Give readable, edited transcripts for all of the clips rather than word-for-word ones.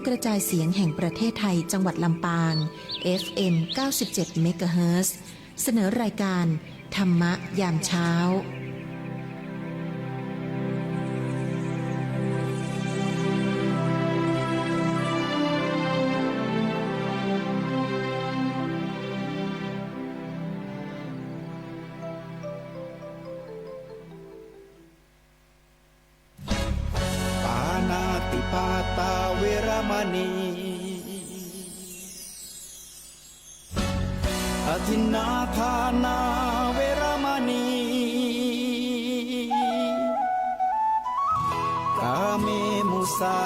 กระจายเสียงแห่งประเทศไทยจังหวัดลำปาง FM 97 เมกะเฮิรตซ์เสนอรายการธรรมะยามเช้าอธินาทานาเวรมณีกาเมมุสา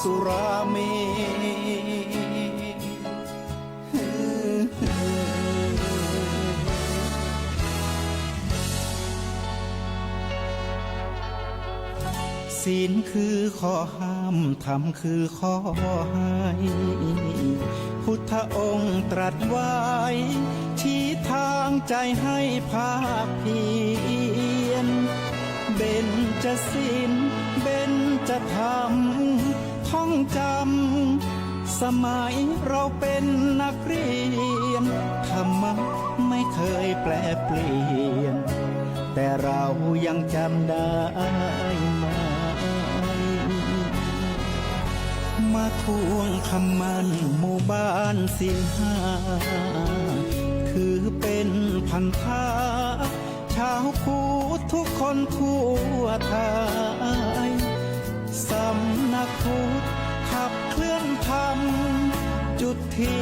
สุราเมศีลคือข้อห้ามธรรมคือข้อให้พุทธองค์ตรัสไว้ชี้ทางใจให้ภาคเพียรเบญจศีลเบญจธรรมท่องจำสมัยเราเป็นนักเรียนธรรมะไม่เคยแปรเปลี่ยนแต่เรายังจำได้มาทวงคำมันหมู่บ้านศีลห้าคือเป็นพันธะชาวพุทธทุกคนทั่วไทยสำนักพุทธขับเคลื่อนธรรมจุดเที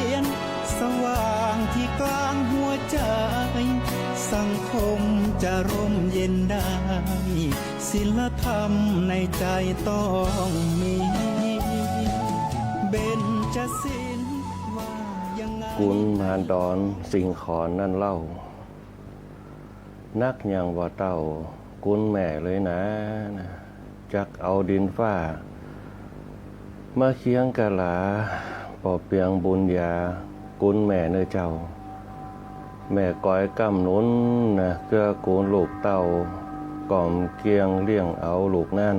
ยนสว่างที่กลางหัวใจสังคมจะร่มเย็นได้ศีลธรรมในใจต้องมีเบญจศีลว่ายังไงกุลมารดอนสิ่งขอนนั่นเล่านักยังว่าเต้ากุลแม่เลยนะจักเอาดินฟ้ามาเคียงกะลาปอเปียงบุญญากุลแม่เนื้อเจ้าแม่ก้อยกำนุนนะเกื้อกูลลูกเต้ากล่อมเกียงเลี้ยงเอาลูกนั่น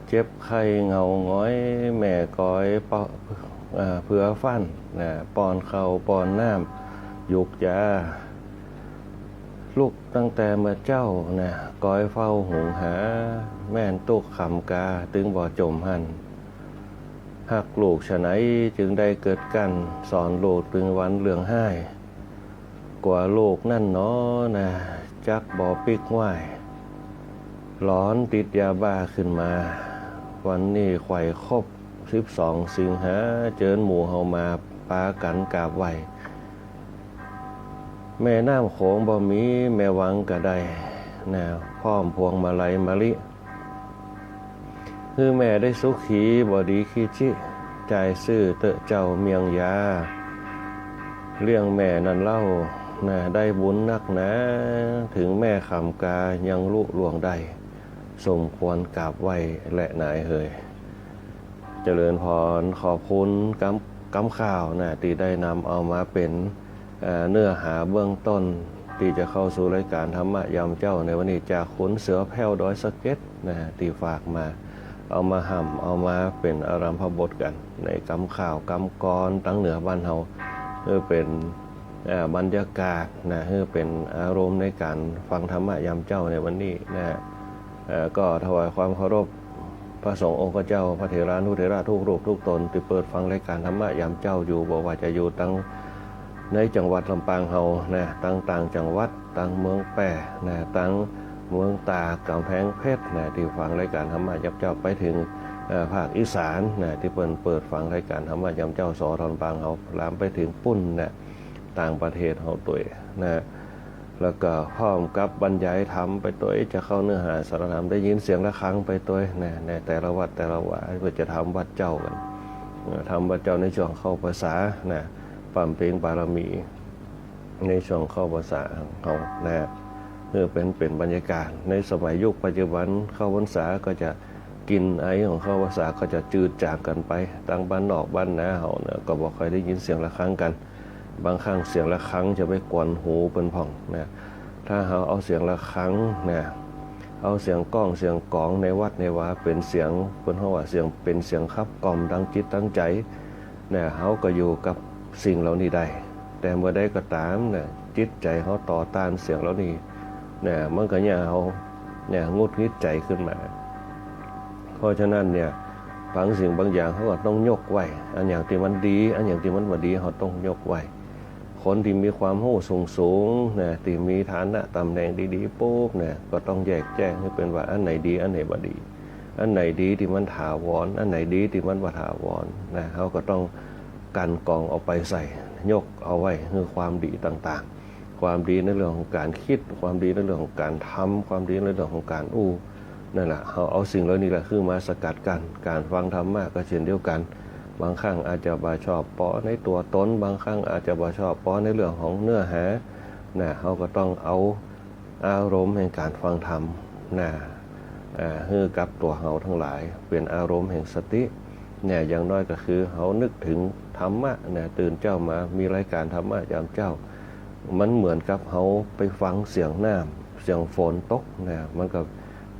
เจ็บไข้เงาง้อยแม่ก้อยเพื่อฟันนะปอนเขาปอนน้ำยุกยาลูกตั้งแต่เมื่อเจ้านะก้อยเฝ้าหุงหาแม่นตุกขำกาตึงบ่จมหันหักลูกฉะไหนจึงได้เกิดกันสอนลูกถึงวันเหลืองห้ายกว่าโลกนั่นเนาะนะจักบ่ปิกไหวร้อนติดยาบ้าขึ้นมาวันนี้ไข่ครบ12 สิงหาเจิญหมู่เฮามาปากันกราบไหวแม่น้ำโขงบ่มีแม่วังกะได้นะพร้อมพวงมาลัยมะลิคือแม่ได้สุขีบ่ดีขี้จิใจซื่อเตอะเจ้าเมียงยาเรื่องแม่นั่นเล่านะได้บุญนักนะถึงแม่คำกายังลุล่วงได้สมควรกราบไหวและนายเฮยเจริญพรขอบคุณกำข่าวนะที่ได้นำเอามาเป็นเนื้อหาเบื้องต้นที่จะเข้าสู่รายการธรรมะยามเจ้าในวันนี้จากขุนเสือแผ่วดอยสะเก็ดนะที่ฝากมาเอามาห่ำเอามาเป็นอารัมภบทกันในกำข่าวกำกรตั้งเหนือบ้านเฮาเป็นบรรยากาศนะเป็นอารมณ์ในการฟังธรรมะยามเจ้าในวันนี้นะก็ถวายความเคารพพระสงฆ์องค์เจ้าพระเถรานุเถระทุกรูปทุกตนที่เปิดฟังรายการธรรมะยามเจ้าอยู่บอกว่าจะอยู่ตั้งในจังหวัดลำปางเฮานะตั้งต่างจังหวัดตั้งเมืองแปะนะตั้งเมืองตากกำแพงเพชรนะที่ฟังรายการธรรมะยามเจ้าไปถึงภาคอีสานนะที่เปิดฟังรายการธรรมะยามเจ้าสอลำปางเฮาลามไปถึงปุ้นนะต่างประเทศเฮาตัวนะแล้วก็พร้อมกับบรรยายธรรมไปตัวจะเข้าเนื้อหาสารธรรมได้ยินเสียงระฆังไปตัวนะในแต่ละวัดแต่ละวาเพื่อจะทำวัดเจ้ากันทำวัดเจ้าในช่วงเข้าภาษานะปั่มเพลงบารมีในช่วงเข้าภาษาเขานะเป็นบรรยากาศในสมัยยุคปัจจุบันเข้าพรรษาก็จะกินไอของเข้าภาษาก็จะจืดจางกันไปตั้งบ้านนอกบ้านนาเขาเนี่ยก็บอกใครได้ยินเสียงระฆังกันบางครั้งเสียงระฆังจะไปกวนหูเป็นผ่องนะถ้าเราเอาเสียงระฆังนะเอ เอาเสียงก้องเสียงกองในวัดในวาเป็นเสียงเพิ่นเฮาว่าเสียงเป็นเสียงขับกล่อมดังจิตตั้งใจเนี่ยเฮาก็อยู่กับสิ่งเหล่านี้ได้แต่เมื่อใดก็ตามเนี่ยจิตใจเฮาต่อต้านเสียงเหล่านี้เนี่ยมันก็เนี่ยเฮาเนี่ยงุดหงิดใจขึ้นมาเพราะฉะนั้นเนี่ยบางสิ่งบางอย่างเขาก็ต้องยกไว้อันอย่างที่มันดีอันอย่างที่มันบ่ดีเขาต้องยกไว้คนที่มีความรู้สูงนะที่มีฐานะตำแหน่งดีๆปุ๊บเนี่ยก็ต้องแยกแจ้งให้เป็นว่าอันไหนดีอันไหนบ่ดีอันไหนดีที่มันถาวรอันไหนดีที่มันบ่ถาวรนะเขาก็ต้องกันกองเอาไปใส่ยกเอาไว้คือความดีต่างๆความดีในเรื่องของการคิดความดีในเรื่องของการทำความดีในเรื่องของการนั่นแหละเอาสิ่งเหล่านี้แหละคือมาสกัดกันการฟังธรรมะก็เช่นเดียวกันบางครั้งอาจจะบ่ชอบเปาะในตัวตนบางครั้งอาจจะบ่ชอบเปาะในเรื่องของเนื้อหานะเขาก็ต้องเอาอารมณ์แห่งการฟังธรรมนะคือกับตัวเขาทั้งหลายเป็นอารมณ์แห่งสติเนี่ยอย่างน้อยก็คือเขานึกถึงธรรมะเนี่ยตื่นเจ้ามามีรายการธรรมะยามเจ้ามันเหมือนกับเขาไปฟังเสียงน้ำเสียงฝนตกนะมันก็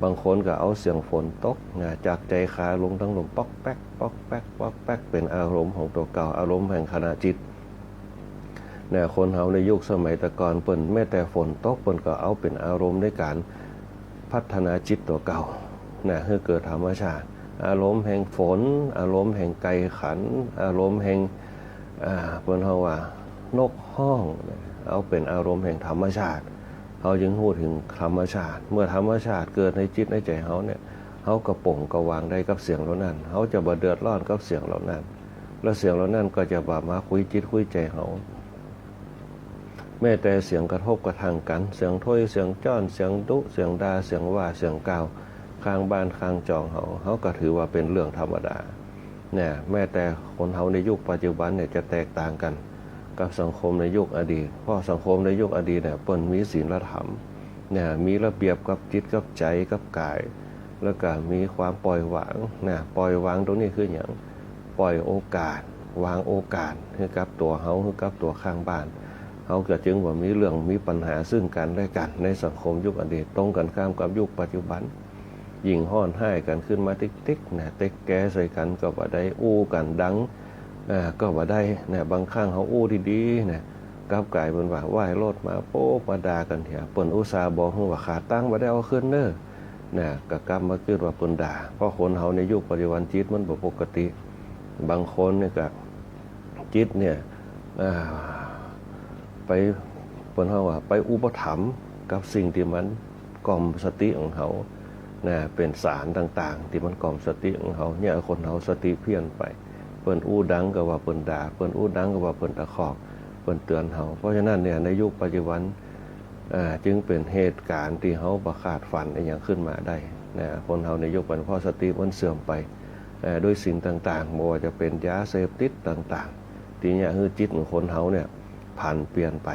บางคนก็เอาเสียงฝนตกนะจากใจขาลงทั้งลมป๊อกแป๊กป๊อกแป๊กป๊อกแป๊กเป็นอารมณ์ของตัวเก่าอารมณ์แห่งขณะจิตเนี่ยคนเฮาในยุคสมัยแต่ก่อนเปิ้นแม้แต่ฝนตกเปิ้นก็เอาเป็นอารมณ์ในการพัฒนาจิตตัวเก่านะให้เกิดธรรมชาติอารมณ์แห่งฝนอารมณ์แห่งไก่ขันอารมณ์แห่งเปิ้นเฮาว่านกฮ้องเอาเป็นอารมณ์แห่งธรรมชาติเขาจึงพูดถึงธรรมชาติเมื่อธรรมชาติเกิดในจิตในใจเขาเนี่ยเขากระป่งกระวางได้กับเสียงเหล่านั้นเขาจะบ่เดือดร้อนกับเสียงเหล่านั้นแล้วเสียงเหล่านั้นก็จะบ่มาคุยจิตคุยใจเขาแม้แต่เสียงกระทบกระทั่งกันเสียงถ้วยเสียงจ้อนเสียงดุเสียงด่าเสียงว่าเสียงกล่าวข้างบ้านข้างจองเขาก็ถือว่าเป็นเรื่องธรรมดาเนี่ยแม้แต่คนเขาในยุคปัจจุบันเนี่ยจะแตกต่างกันกับสังคมในยุคอดีตเพราะสังคมในยุคอดีตเนี่ยเปิ้นมีศีลธรรมเนี่ยมีระเบียบกับจิตกับใจกับกายแล้วก็มีความปล่อยวางนะปล่อยวางตรงนี้คืออย่างปล่อยโอกาสวางโอกาสให้กับตัวเฮาให้กับตัวข้างบ้านเฮาก็จึงว่ามีเรื่องมีปัญหาซึ่งกันและกันในสังคมยุคอดีตตรงกันข้ามกับยุคปัจจุบันยิงห้อนให้กันขึ้นมาติ๊กๆนะเต็กแกใส่กันก็บ่ได้อู้กันดังก็ว่าได้เนี่ยบางครั้งเขาอู้ดีๆเนี่ยกลับกลายเป็นว่าไหว้รถมาโป๊ะมาด่ากันเถอะเปิ้นอุตส่าห์บอกว่าขาตั้งบ่ได้เอาขึ้นเด้อเนี่ยก็กลับมาคิดว่าเปิ้นด่าเพราะคนเฮาในยุคปัจจุบันจิตมันบ่ปกติบางคนเนี่ยก็จิตเนี่ยไปเปิ้นเฮาว่าไปอุปถัมภ์กับสิ่งที่มันกล่อมสติของเขาเนี่ยเป็นสารต่างๆที่มันกล่อมสติของเขาเนี่ยคนเฮาสติเพี้ยนไปเปิ้นอู้ดังก็ว่าเปิ้นด่าเปิ้นอู้ดังก็ว่าเปิ้นตะคอกเปิ้นเตือนเฮาเพราะฉะนั้นเนี่ยในยุคปัจจุบันจึงเป็นเหตุการณ์ที่เฮาบ่คาดฝันอีหยังขึ้นมาได้นะคนเฮาในยุคปัจจุบันสติมันเสื่อมไปด้วยสิ่งต่างๆบ่ว่าจะเป็นยาเสพติดต่างๆที่เนี่ยคือจิตของคนเฮาเนี่ยผันเปลี่ยนไป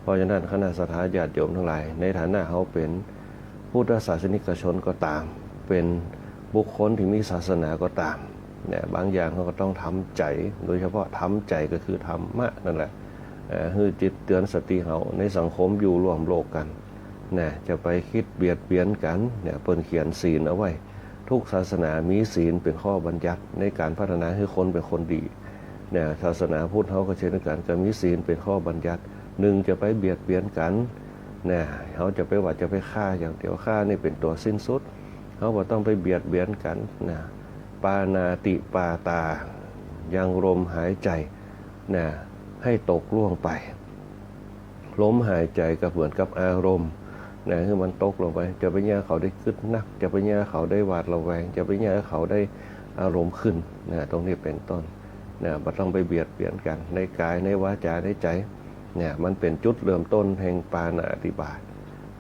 เพราะฉะนั้นคณะสัทธาญาติโยมทั้งหลายในฐานะเฮาเป็นพุทธศาสนิกชนก็ตามเป็นบุคคลที่มีศาสนาก็ตามเนี่ยบางอย่างเขาก็ต้องทำใจโดยเฉพาะทำใจก็คือธรรมะนั่นแหละคือจิตเตือนสติเขาในสังคมอยู่ร่วมโลกกันเนี่ยจะไปคิดเบียดเบียนกันเนี่ยเปิ้นเขียนศีลเอาไว้ทุกศาสนามีศีลเป็นข้อบัญญัติในการพัฒนาให้คนเป็นคนดีเนี่ยศาสนาพุทธเขาก็เช่นกันก็มีศีลเป็นข้อบัญญัติหนึ่งจะไปเบียดเบียนกันเนี่ยเขาจะไปว่าจะไปฆ่าอย่างเดียวฆ่านี่เป็นตัวสิ้นสุดเขาบอกต้องไปเบียดเบียนกันนะปานาติปาตายังลมหายใจนะให้ตกล่วงไปลมหายใจก็เหมือนกับอารมณ์นะคือมันตกลงไปจะไปแย่เขาได้คึดนักจะไปแย่เขาได้หวาดระแวงจะไปแย่เขาได้อารมณ์ขึ้นนะตรงนี้เป็นต้นนะบ่ต้องไปเบียดเบียนกันในกายในวาจาในใจเนี่ยมันเป็นจุดเริ่มต้นแห่งปาณาติบาต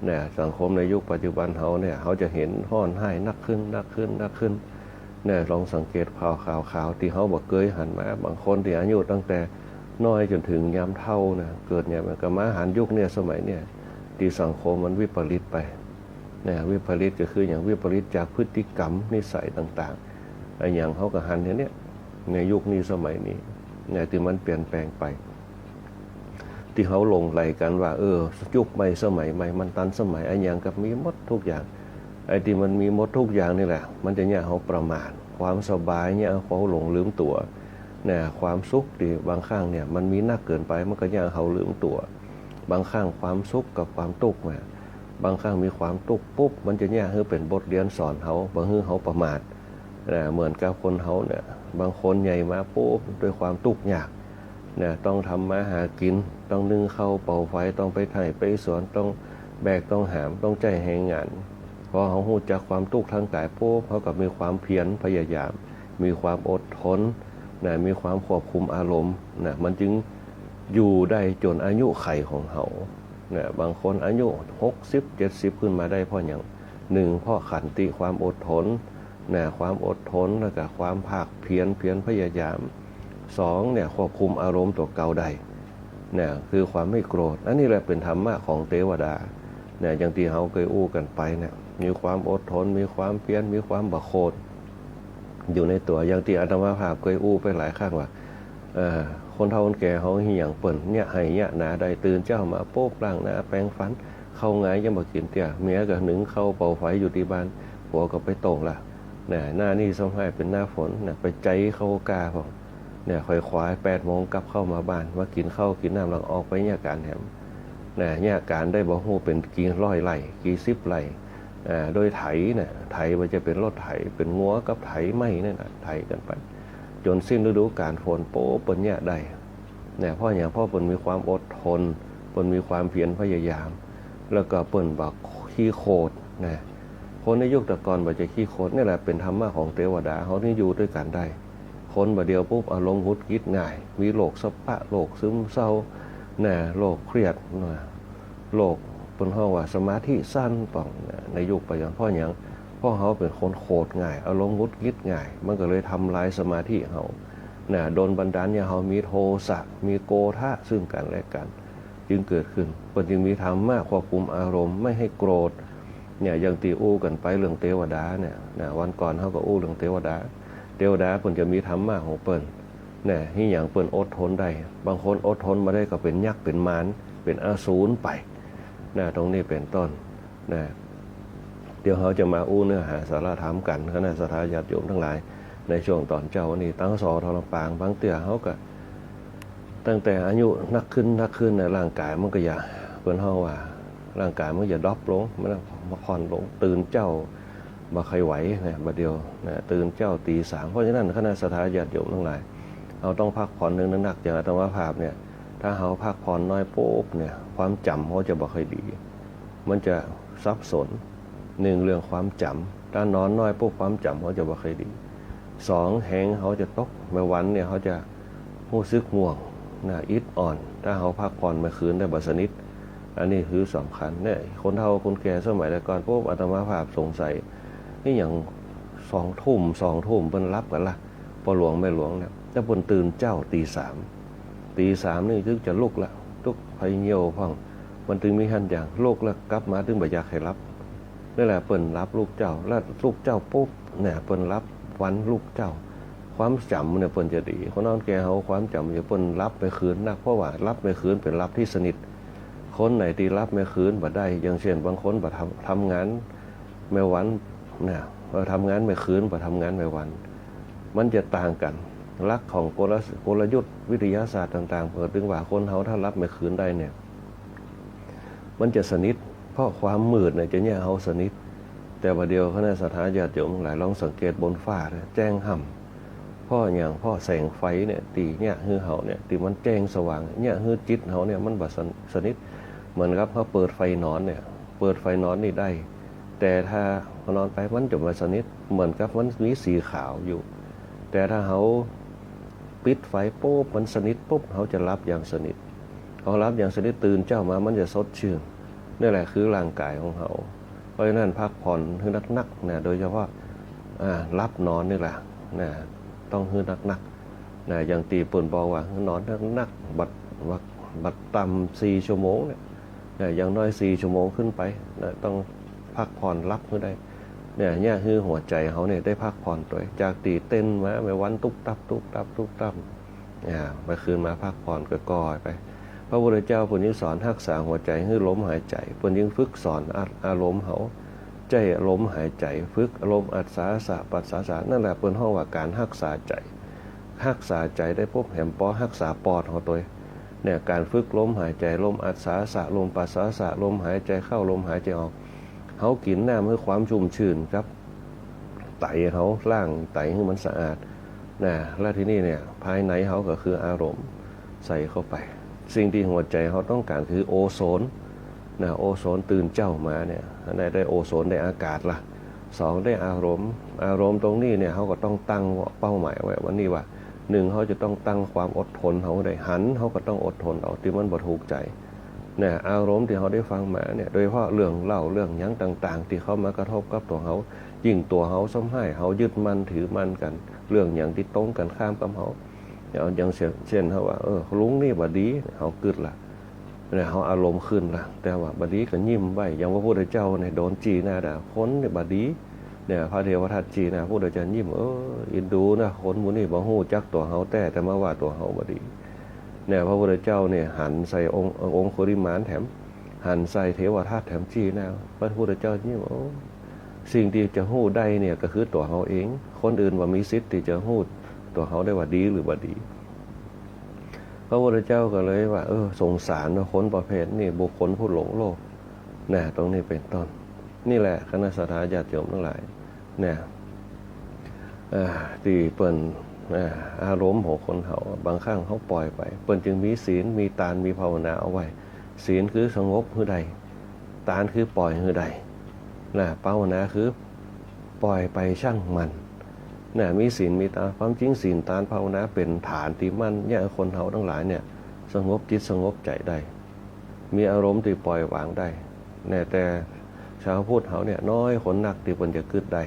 เนี่ยสังคมในยุคปัจจุบันเขาจะเห็นห้อนให้นักขึ้นเนี่ยลองสังเกตข่าวที่เขาบอกเคยหันมาบางคนที่อายุตั้งแต่น้อยจนถึงยามเฒ่านะเกิดเนี่ยมันก็มาหันยุคเนี่ยสมัยเนี่ยที่สังคมมันวิปริตไปเนี่ยวิปริตก็คืออย่างวิปริตจากพฤติกรรมนิสัยต่างๆไอ้อย่างเขาก็หันเนี่ยในยุคนี้สมัยนี้เนี่ยที่มันเปลี่ยนแปลงไปที่เขาลงไหลกันว่ายุคใหม่สมัยใหม่มันตันสมัยไอ้อย่างกับมีหมดทุกอย่าง ไอ้ที่มันมีหมดทุกอย่างนี่แหละมันจะเนี่ยเขาประมาทความสบายเนี่ยเขาหลงลืมตัวเนี่ยความสุขที่บางครั้งเนี่ยมันมีนักเกินไปมันก็เนี่ยเขาลืมตัวบางครั้งความสุขกับความทุกข์เนี่ยบางครั้งมีความทุกข์ปุ๊บมันจะเนี่ยคือเป็นบทเรียนสอนเขาบางทีเขาประมาทเหมือนกับคนเขาเนี่ยบางคนใหญ่มาปุ๊บด้วยความทุกข์ยากเนี่ยต้องทำมาหากินต้องนึ่งข้าวเป่าไฟต้องไปไถไปสวนต้องแบกต้องหามต้องใจแหงงานพอเขาหูจักความทุกข์ทางกายปุ๊บเขาก็มีความเพียรพยายามมีความอดทนนะมีความควบคุมอารมณ์นะมันจึงอยู่ได้จนอายุไขของเขานะบางคนอายุ60-70ขึ้นมาได้เพราะอย่างหนึ่งเพราะขันติความอดทนนะความอดทนแล้วก็ความภาคเพียรพยายามสองเนี่ยควบคุมอารมณ์ตัวเก่าได้เนี่ยคือความไม่โกรธอันนี้แหละเป็นธรรมะของเทวดาเนี่ยอย่างที่เขาเคยอู้กันไปเนี่ยมีความอดทนมีความเพียรมีความบะโคดอยู่ในตัวอย่างที่อาตมาภาพเคยอู้ไปหลายครั้งว่าคนเฒ่าคนแก่เขาเหี่ยงเปิ่นเนี่ยให้เนี่ยหนาได้ตื่นเจ้ามาโป๊บล้างหน้าแปรงฟันเข้าไงยังบ่กินเตี้ยเมียก็หนึ่งเข้าเป่าไฟอยู่ที่บ้านผัวก็ไปโต่งละเนี่ยหน้านี่สมัยเป็นหน้าฝนเนี่ยไปใจเข้ากาพอเนี่ยค่อยควาย8 โมงกลับเข้ามาบ้านมากินข้าวกินน้ำแล้วออกไปเนี่ยการแถมเนี่ยการได้บ่ฮู้เป็นกี่ร้อยไร่กี่สิบไร่โดยไถเนี่ยไถมันจะเป็นรถไถเป็นงัวกับไถไม้นั่นน่ะไถกันไปจนสิ้นฤดูกาลฝนโป๊ะเปิ้นเนี่ยได้เนี่ยเพราะอย่างพ่อเปิ้นมีความอดทนเปิ้นมีความเพียรพยายามแล้วก็เปิ้นบักขี้โคตรนะคนในยุคตะกอนบ่จะขี้โคตรนี่แหละเป็นธรรมะของเทวดาเขาที่อยู่ด้วยกันได้คนบ่เดียวปุ๊บอารมณ์หงุดหงิดง่ายมีโรคสปะโรคซึมเศร้านะโรคเครียดนะโรคเปิ้นเฮาว่าสมาธิสั้นป่องในยุคปัจจุบันเพราะหยังเพราะเขาเป็นคนโคตรง่ายอารมณ์หงุดหงิดง่ายมันก็เลยทำลายสมาธิเขาโดนบันดาลเนี่ยเขามีโทสะมีโกธะซึ่งกันและกันจึงเกิดขึ้นเปิ้นจึงมีธรรมะควบคุมอารมณ์ไม่ให้โกรธเนี่ยอย่างที่อู้กันไปเรื่องเทวดาเนี่ยวันก่อนเขาก็อู้เรื่องเทวดาเปิ้นจะมีธรรมะของเปิ้นเนี่ยที่อย่างเปิ้นอดทนได้บางคนอดทนมาได้ก็เป็นยักษ์เป็นมารเป็นอสูรไปตรงนี้เป็นต้นเดี๋ยวเขาจะมาอู้เนื้อหาสาระธรรมกันคณะสัตยาติโยมทั้งหลายในช่วงตอนเจ้านี่ตั้งสอทรปางบางเตี่ยเขาก็ตั้งแต่อายุนักขึ้นในร่างกายมันก็อย่าเปิ้นเฮาว่าร่างกายมันอย่าดรอปลงมันมาผ่อนลงตื่นเจ้าบ่ใครไหวนะบัดเดียวตื่นเจ้าตี 3เพราะฉะนั้นคณะสัตยาติโยมทั้งหลายเราต้องพักผ่อนนึงหนักๆอย่างอาตมาภาพเนี่ยถ้าเขาพักผ่อนน้อยโป๊บเนี่ยความจำเขาจะบ่ค่อยดีมันจะสับสนหนึ่งเรื่องความจำถ้านอนน้อยปุ๊บความจำเขาจะบ่ค่อยดีสองแหงเขาจะตกเมื่อวันเนี่ยเขาจะรู้สึกง่วงอิดอ่อนถ้าเขาพักผ่อนเมื่อคืนได้บ่สนิทอันนี้คือสำคัญเนี่ยคนเฒ่าคนแก่สมัยแต่ก่อนปุ๊บอาตมาภาพสงสัยนี่อย่าง2 ทุ่มเพิ่นรับกันละพอหลวงไม่หลวงเนี่ยถ้าเพิ่นตื่นเจ้าตี 3นี่ถึงจะลุกละลุกไปเหี่ยวพ่องมันถึงมีหันอย่างโลกแล้วกลับมาถึงบ่อยากให้รับนั่นแหละเปิ้นรับลูกเจ้าแล้วลูกเจ้าปุ๊บเนี่ยเปิ้นรับวันลูกเจ้าความจำเนี่ยเปิ้นจะดีคนนอนแก่เฮาความจำจะเปิ้นรับไปคืนนักเพราะว่ารับไปคืนเป็นรับที่สนิทคนไหนที่รับไม่คืนบ่ได้อย่างเช่นบางคนบ่ทำงานไม่วันเนี่ยทำงานไม่คืนบ่ทำงานไม่วันมันจะต่างกันหลักของกลยุทธ์วิทยาศาสตร์ต่างๆเปิดถึงว่าคนเฮาถ้ารับไม่คืนได้เนี่ยมันจะสนิทเพราะความมืดเนี่ยจะเนี่ยเฮาสนิทแต่ว่าเดียวคณะสัตยาติโยมหลายลองสังเกตบนฟ้าแจ้งห่ำพ่ออย่างพ่อแสงไฟเนี่ยตีเนี่ยฮือเฮาเนี่ยตีมันแจ้งสว่างเนี่ยฮือจิตเฮาเนี่ยมันบ่สนิทเหมือนกับเขาเปิดไฟนอนเนี่ยเปิดไฟนอนนี่ได้แต่ถ้านอนไปมันจะบ่สนิทเหมือนกับมันมีสีขาวอยู่แต่ถ้าเฮาปิดไฟปุ๊บมันสนิทปุ๊บเฮาจะรับอย่างสนิทเขารับอย่างสนิทตื่นเจ้ามามันจะสดชื่นนี่แหละคือร่างกายของเฮาเพราะฉะนั้นพักผ่อนให้นักๆนะโดยเฉพาะรับนอนนี่แหละนะต้องให้นักๆนะอย่างตีเปิ้นบอกว่านอนนักๆบัดต่ำ4 ชั่วโมงเนี่ยอย่างน้อย4 ชั่วโมงขึ้นไปนะต้องพักผ่อนรับให้ได้เนี่ยคือหัวใจเขาเนี่ยได้พักผ่อนตัวจากตีเต้นมาไปวันตุ๊บตับไปคืนมาพักผ่อนก็ก่อยไปพระพุทธเจ้าเพิ่นยังสอนรักษาหัวใจให้ล้มหายใจเพิ่นยังฝึกสอนอารมณ์เขา ใจลมหายใจฝึกลมอัศสาสะปัสสาสะนั่นแหละเป็นห้องว่าการรักษาใจรักษาใจได้พบแหมปอรักษาปอดของตัวเนี่ยการฝึกลมหายใจลมอัศสาสะลมปัสสาสะลมหายใจเข้าลมหายใจออกเขากินน้ำเพื่อความชุ่มชื้นครับไตเขาล่างไตให้มันสะอาดนะแล้วที่นี่เนี่ยภายในเขาก็คืออารมณ์ใส่เข้าไปสิ่งที่หัวใจเขาต้องการคือโอโซนนะโอโซนตื่นเจ้ามาเนี่ยได้โอโซนได้อากาศละสองได้อารมณ์ตรงนี้เนี่ยเขาก็ต้องตั้งเป้าหมายไว้วันนี้ว่าหนึ่งเขาจะต้องตั้งความอดทนเขาได้หันเขาก็ต้องอดทนเอาที่มันบ่ถูกใจเนี่ยอารมณ์ที่เขาได้ฟังมาเนี่ยโดยเฉพาะเรื่องเล่าเรื่องยั้งต่างๆที่เขามากระทบกับตัวเขายิ่งตัวเขาซ้ำให้เขายึดมั่นถือมั่นกันเรื่องอย่างที่ตรงกันข้ามกับเขาอย่างเช่นเขาว่าลุงนี่บดีเขากึดละเนี่ยเขาอารมณ์ขึ้นละแต่ว่าบดีก็ยิ้มไว้อย่างว่าพระพุทธเจ้าเนี่ยโดนจีหน้าด่าคนเนี่ยบดีเนี่ยพระเทวทัตจีนะพระพุทธเจ้ายิ้มอินดูนะคนหมู่นี่บ่ฮู้จักตัวเขาแต่มาว่าตัวเขาบดีเนี่ยพระพุทธเจ้าเนี่ยหันใส่องค์คุริมานแถมหันใส่เทวทัตแถมจีนะพระพุทธเจ้ายิ้มสิ่งที่จะฮู้ได้เนี่ยก็คือตัวเขาเองคนอื่นว่ามีสิทธิ์ที่จะฮู้ตัวเขาได้ว่าดีหรือบ่ดีพระพุทธเจ้าก็เลยว่าสงสารคนประเภทนี่บุคคลผู้หลงโลกนะตรงนี้เป็นต้นนี่แหละคณะสัตยาติโยมทั้งหลายเนี่ยที่เปิ้นอารมณ์ของคนเขาบางครั้งเขาปล่อยไปเปิ้นจึงมีศีลมีทานมีภาวนาเอาไว้ศีลคือสงบหือใดทานคือปล่อยหือใดนะภาวนาคือปล่อยไปช่างมันเนี่ยมีศีลมีทานความจริงศีลทานภาวนาเป็นฐานที่มั่นเนี่ยคนเขาทั้งหลายเนี่ยสงบจิตสงบใจได้มีอารมณ์ที่ปล่อยวางได้เนี่ยแต่ชาวพุทธเขาเนี่ยน้อยคนนักที่เพิ่นจะกึดได้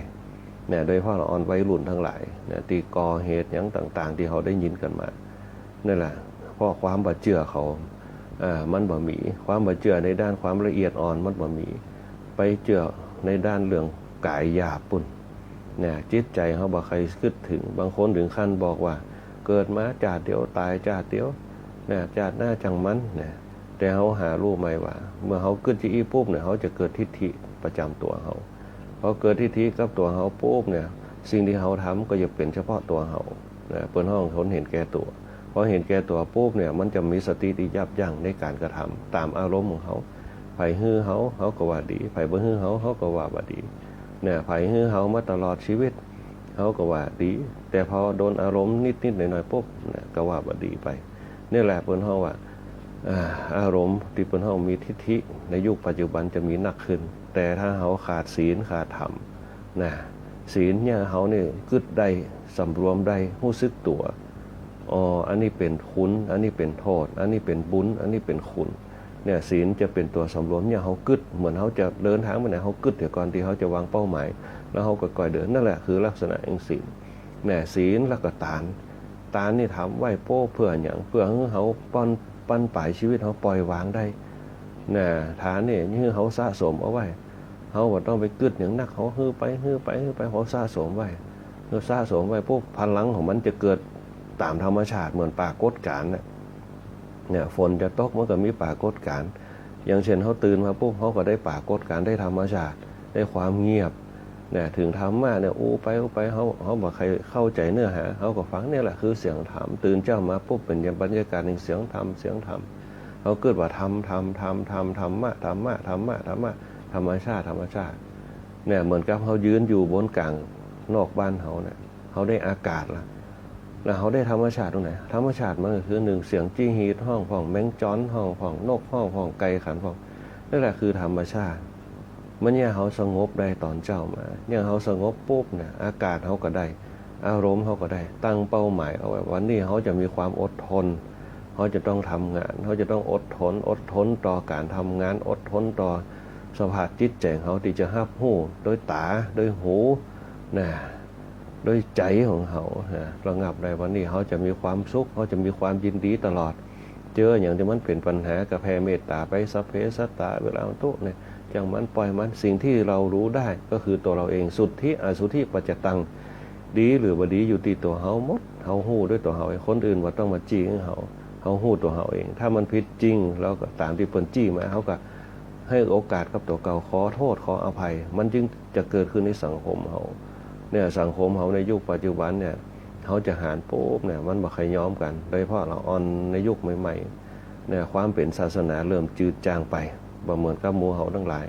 เนี่ยโดยเฉพาะอ่อนวัยรุ่นทั้งหลายเนี่ยที่ก่อเหตุอย่างต่างๆที่เขาได้ยินกันมานั่นแหละเพราะความบ่เชื่อเขามันบ่มีความบ่เชื่อในด้านความละเอียดอ่อนมันบ่มีไปเชื่อในด้านเรื่องกายหยาบปุ่นเนี่ยจิตใจเขาบ่ใครคิดถึงบางคนถึงขั้นบอกว่าเกิดมาชาติเดียวตายชาติเดียวเนี่ยชาติหน้าจังมันเนี่ยแต่เขาหารู้ไหมว่าเมื่อเขาเกิดที่อีปุ๊บเนี่ยเขาจะเกิดทิฏฐิประจำตัวเขาพอเกิดทิฏฐิกับตัวเขาปุ๊บเนี่ยสิ่งที่เขาทำก็จะเป็นเฉพาะตัวเขาเปิ้นห้องทนเห็นแก่ตัวพอเห็นแก่ตัวปุ๊บเนี่ยมันจะมีสติที่ยับยั้งในการกระทำตามอารมณ์ของเขาไผฮื้อเขาก็ว่าดีไผบ่ฮื้อเขาก็ว่าบ่ดีเนี่ยไผฮื้อเขามาตลอดชีวิตเขาก็ว่าดีแต่พอโดนอารมณ์นิดๆหน่อยๆปุ๊บเนี่ยก็ว่าบ่ดีไปนี่แหละเปิ้นห้องว่าอารมณ์ที่เปิ้นห้องมีทิฏฐิในยุคปัจจุบันจะมีหนักขึ้นแต่ถ้าเขาขาดศีลขาดธรรมนะศีลเนี่ยเขาเนี่ยกึดได้สำรวมได้รู้สึกตัวอันนี้เป็นคุณอันนี้เป็นโทษอันนี้เป็นบุญอันนี้เป็นคุณเนี่ยศีลจะเป็นตัวสำรวมเนี่ยเขากึดเหมือนเขาจะเดินทางไปไหนเขากึดเดี๋ยวก่อนที่เขาจะวางเป้าหมายแล้วเขาก็ก่อยเดินนั่นแหละคือลักษณะแห่งศีลเนี่ยศีลแล้วก็ทานนี่ทำไว้โป้เพื่ออย่างเพื่อให้เขาปั้นป่ายชีวิตเขาปล่อยวางได้น่ะฐานนี่คือเขาสะสมเอาไว้เขาบ่ต้องไปกึดอย่างนักเขาฮื้อไปเขาสะสมไว้ปุ๊บพลังของมันจะเกิดตามธรรมชาติเหมือนปรากฏการณ์เนี่ยฝนจะตกมันก็มีปรากฏการณ์อย่างเช่นเขาตื่นมาปุ๊บเขาก็ได้ปรากฏการณ์ได้ธรรมชาติได้ความเงียบเนี่ยถึงธรรมะเนี่ยไปเขาบอกใครเข้าใจเนื้อหาเขาก็ฟังเนี่ยแหละคือเสียงธรรมตื่นเจ้ามาปุ๊บเป็นอย่างบรรยากาศในเสียงธรรมเขาเกิดว่าธรรมะธรรมชาติเนี่ยเหมือนกับเขายืนอยู่บนกลางนอกบ้านเขาเนี่ยเขาได้อากาศแล้วเขาได้ธรรมชาติตรงไหนธรรมชาติมันก็คือหนึ่งเสียงจี้ฮีดห้องผ่องแมงจ้อนห้องผ่องนกห้องผ่องไก่ขันผ่องนั่นแหละคือธรรมชาติมันเนี่ยเขาสงบได้ตอนเจ้ามาเนี่ยเขาสงบปุ๊บเนี่ยอากาศเขาก็ได้อารมณ์เขาก็ได้ตั้งเป้าหมายเอาไว้วันนี้เขาจะมีความอดทนเขาจะต้องทำงานเขาจะต้องอดทนต่อการทำงานอดทนต่อสภาพจิตใจเขาที่จะรับรู้โดยตาโดยหูนะโดยใจของเขาระงับได้วันนี้เขาจะมีความสุขเขาจะมีความยินดีตลอดเจออย่างที่มันเป็นปัญหากับแผ่เมตตาไปสัพเพสัตตาเวลาตุเนี่ยจังมันปล่อยมันสิ่งที่เรารู้ได้ก็คือตัวเราเองสุทธิอสุทธิปัจจตังดีหรือบ่ดีอยู่ที่ตัวเขาหมดเขาหู้ด้วยตัวเขาคนอื่นว่าต้องมาจี้เขาหู้ตัวเขาเองถ้ามันผิดจริงแล้วก็ตามที่เปิ้นจี้มาเขาก็ ให้โอกาสกับตัวเก่าขอโทษขออภัยมันจึงจะเกิดขึ้นในสังคมเฮาเนี่ยสังคมเฮาในยุคปัจจุบันเนี่ยเขาจะหารปุ๊บเนี่ยมันบ่ใครยอมกันโดยเฉพาะเราออนในยุคใหม่ๆเนี่ยความเป็นศาสนาเริ่มจืดจางไปบ่เหมือนกับหมู่เฮาทั้งหลาย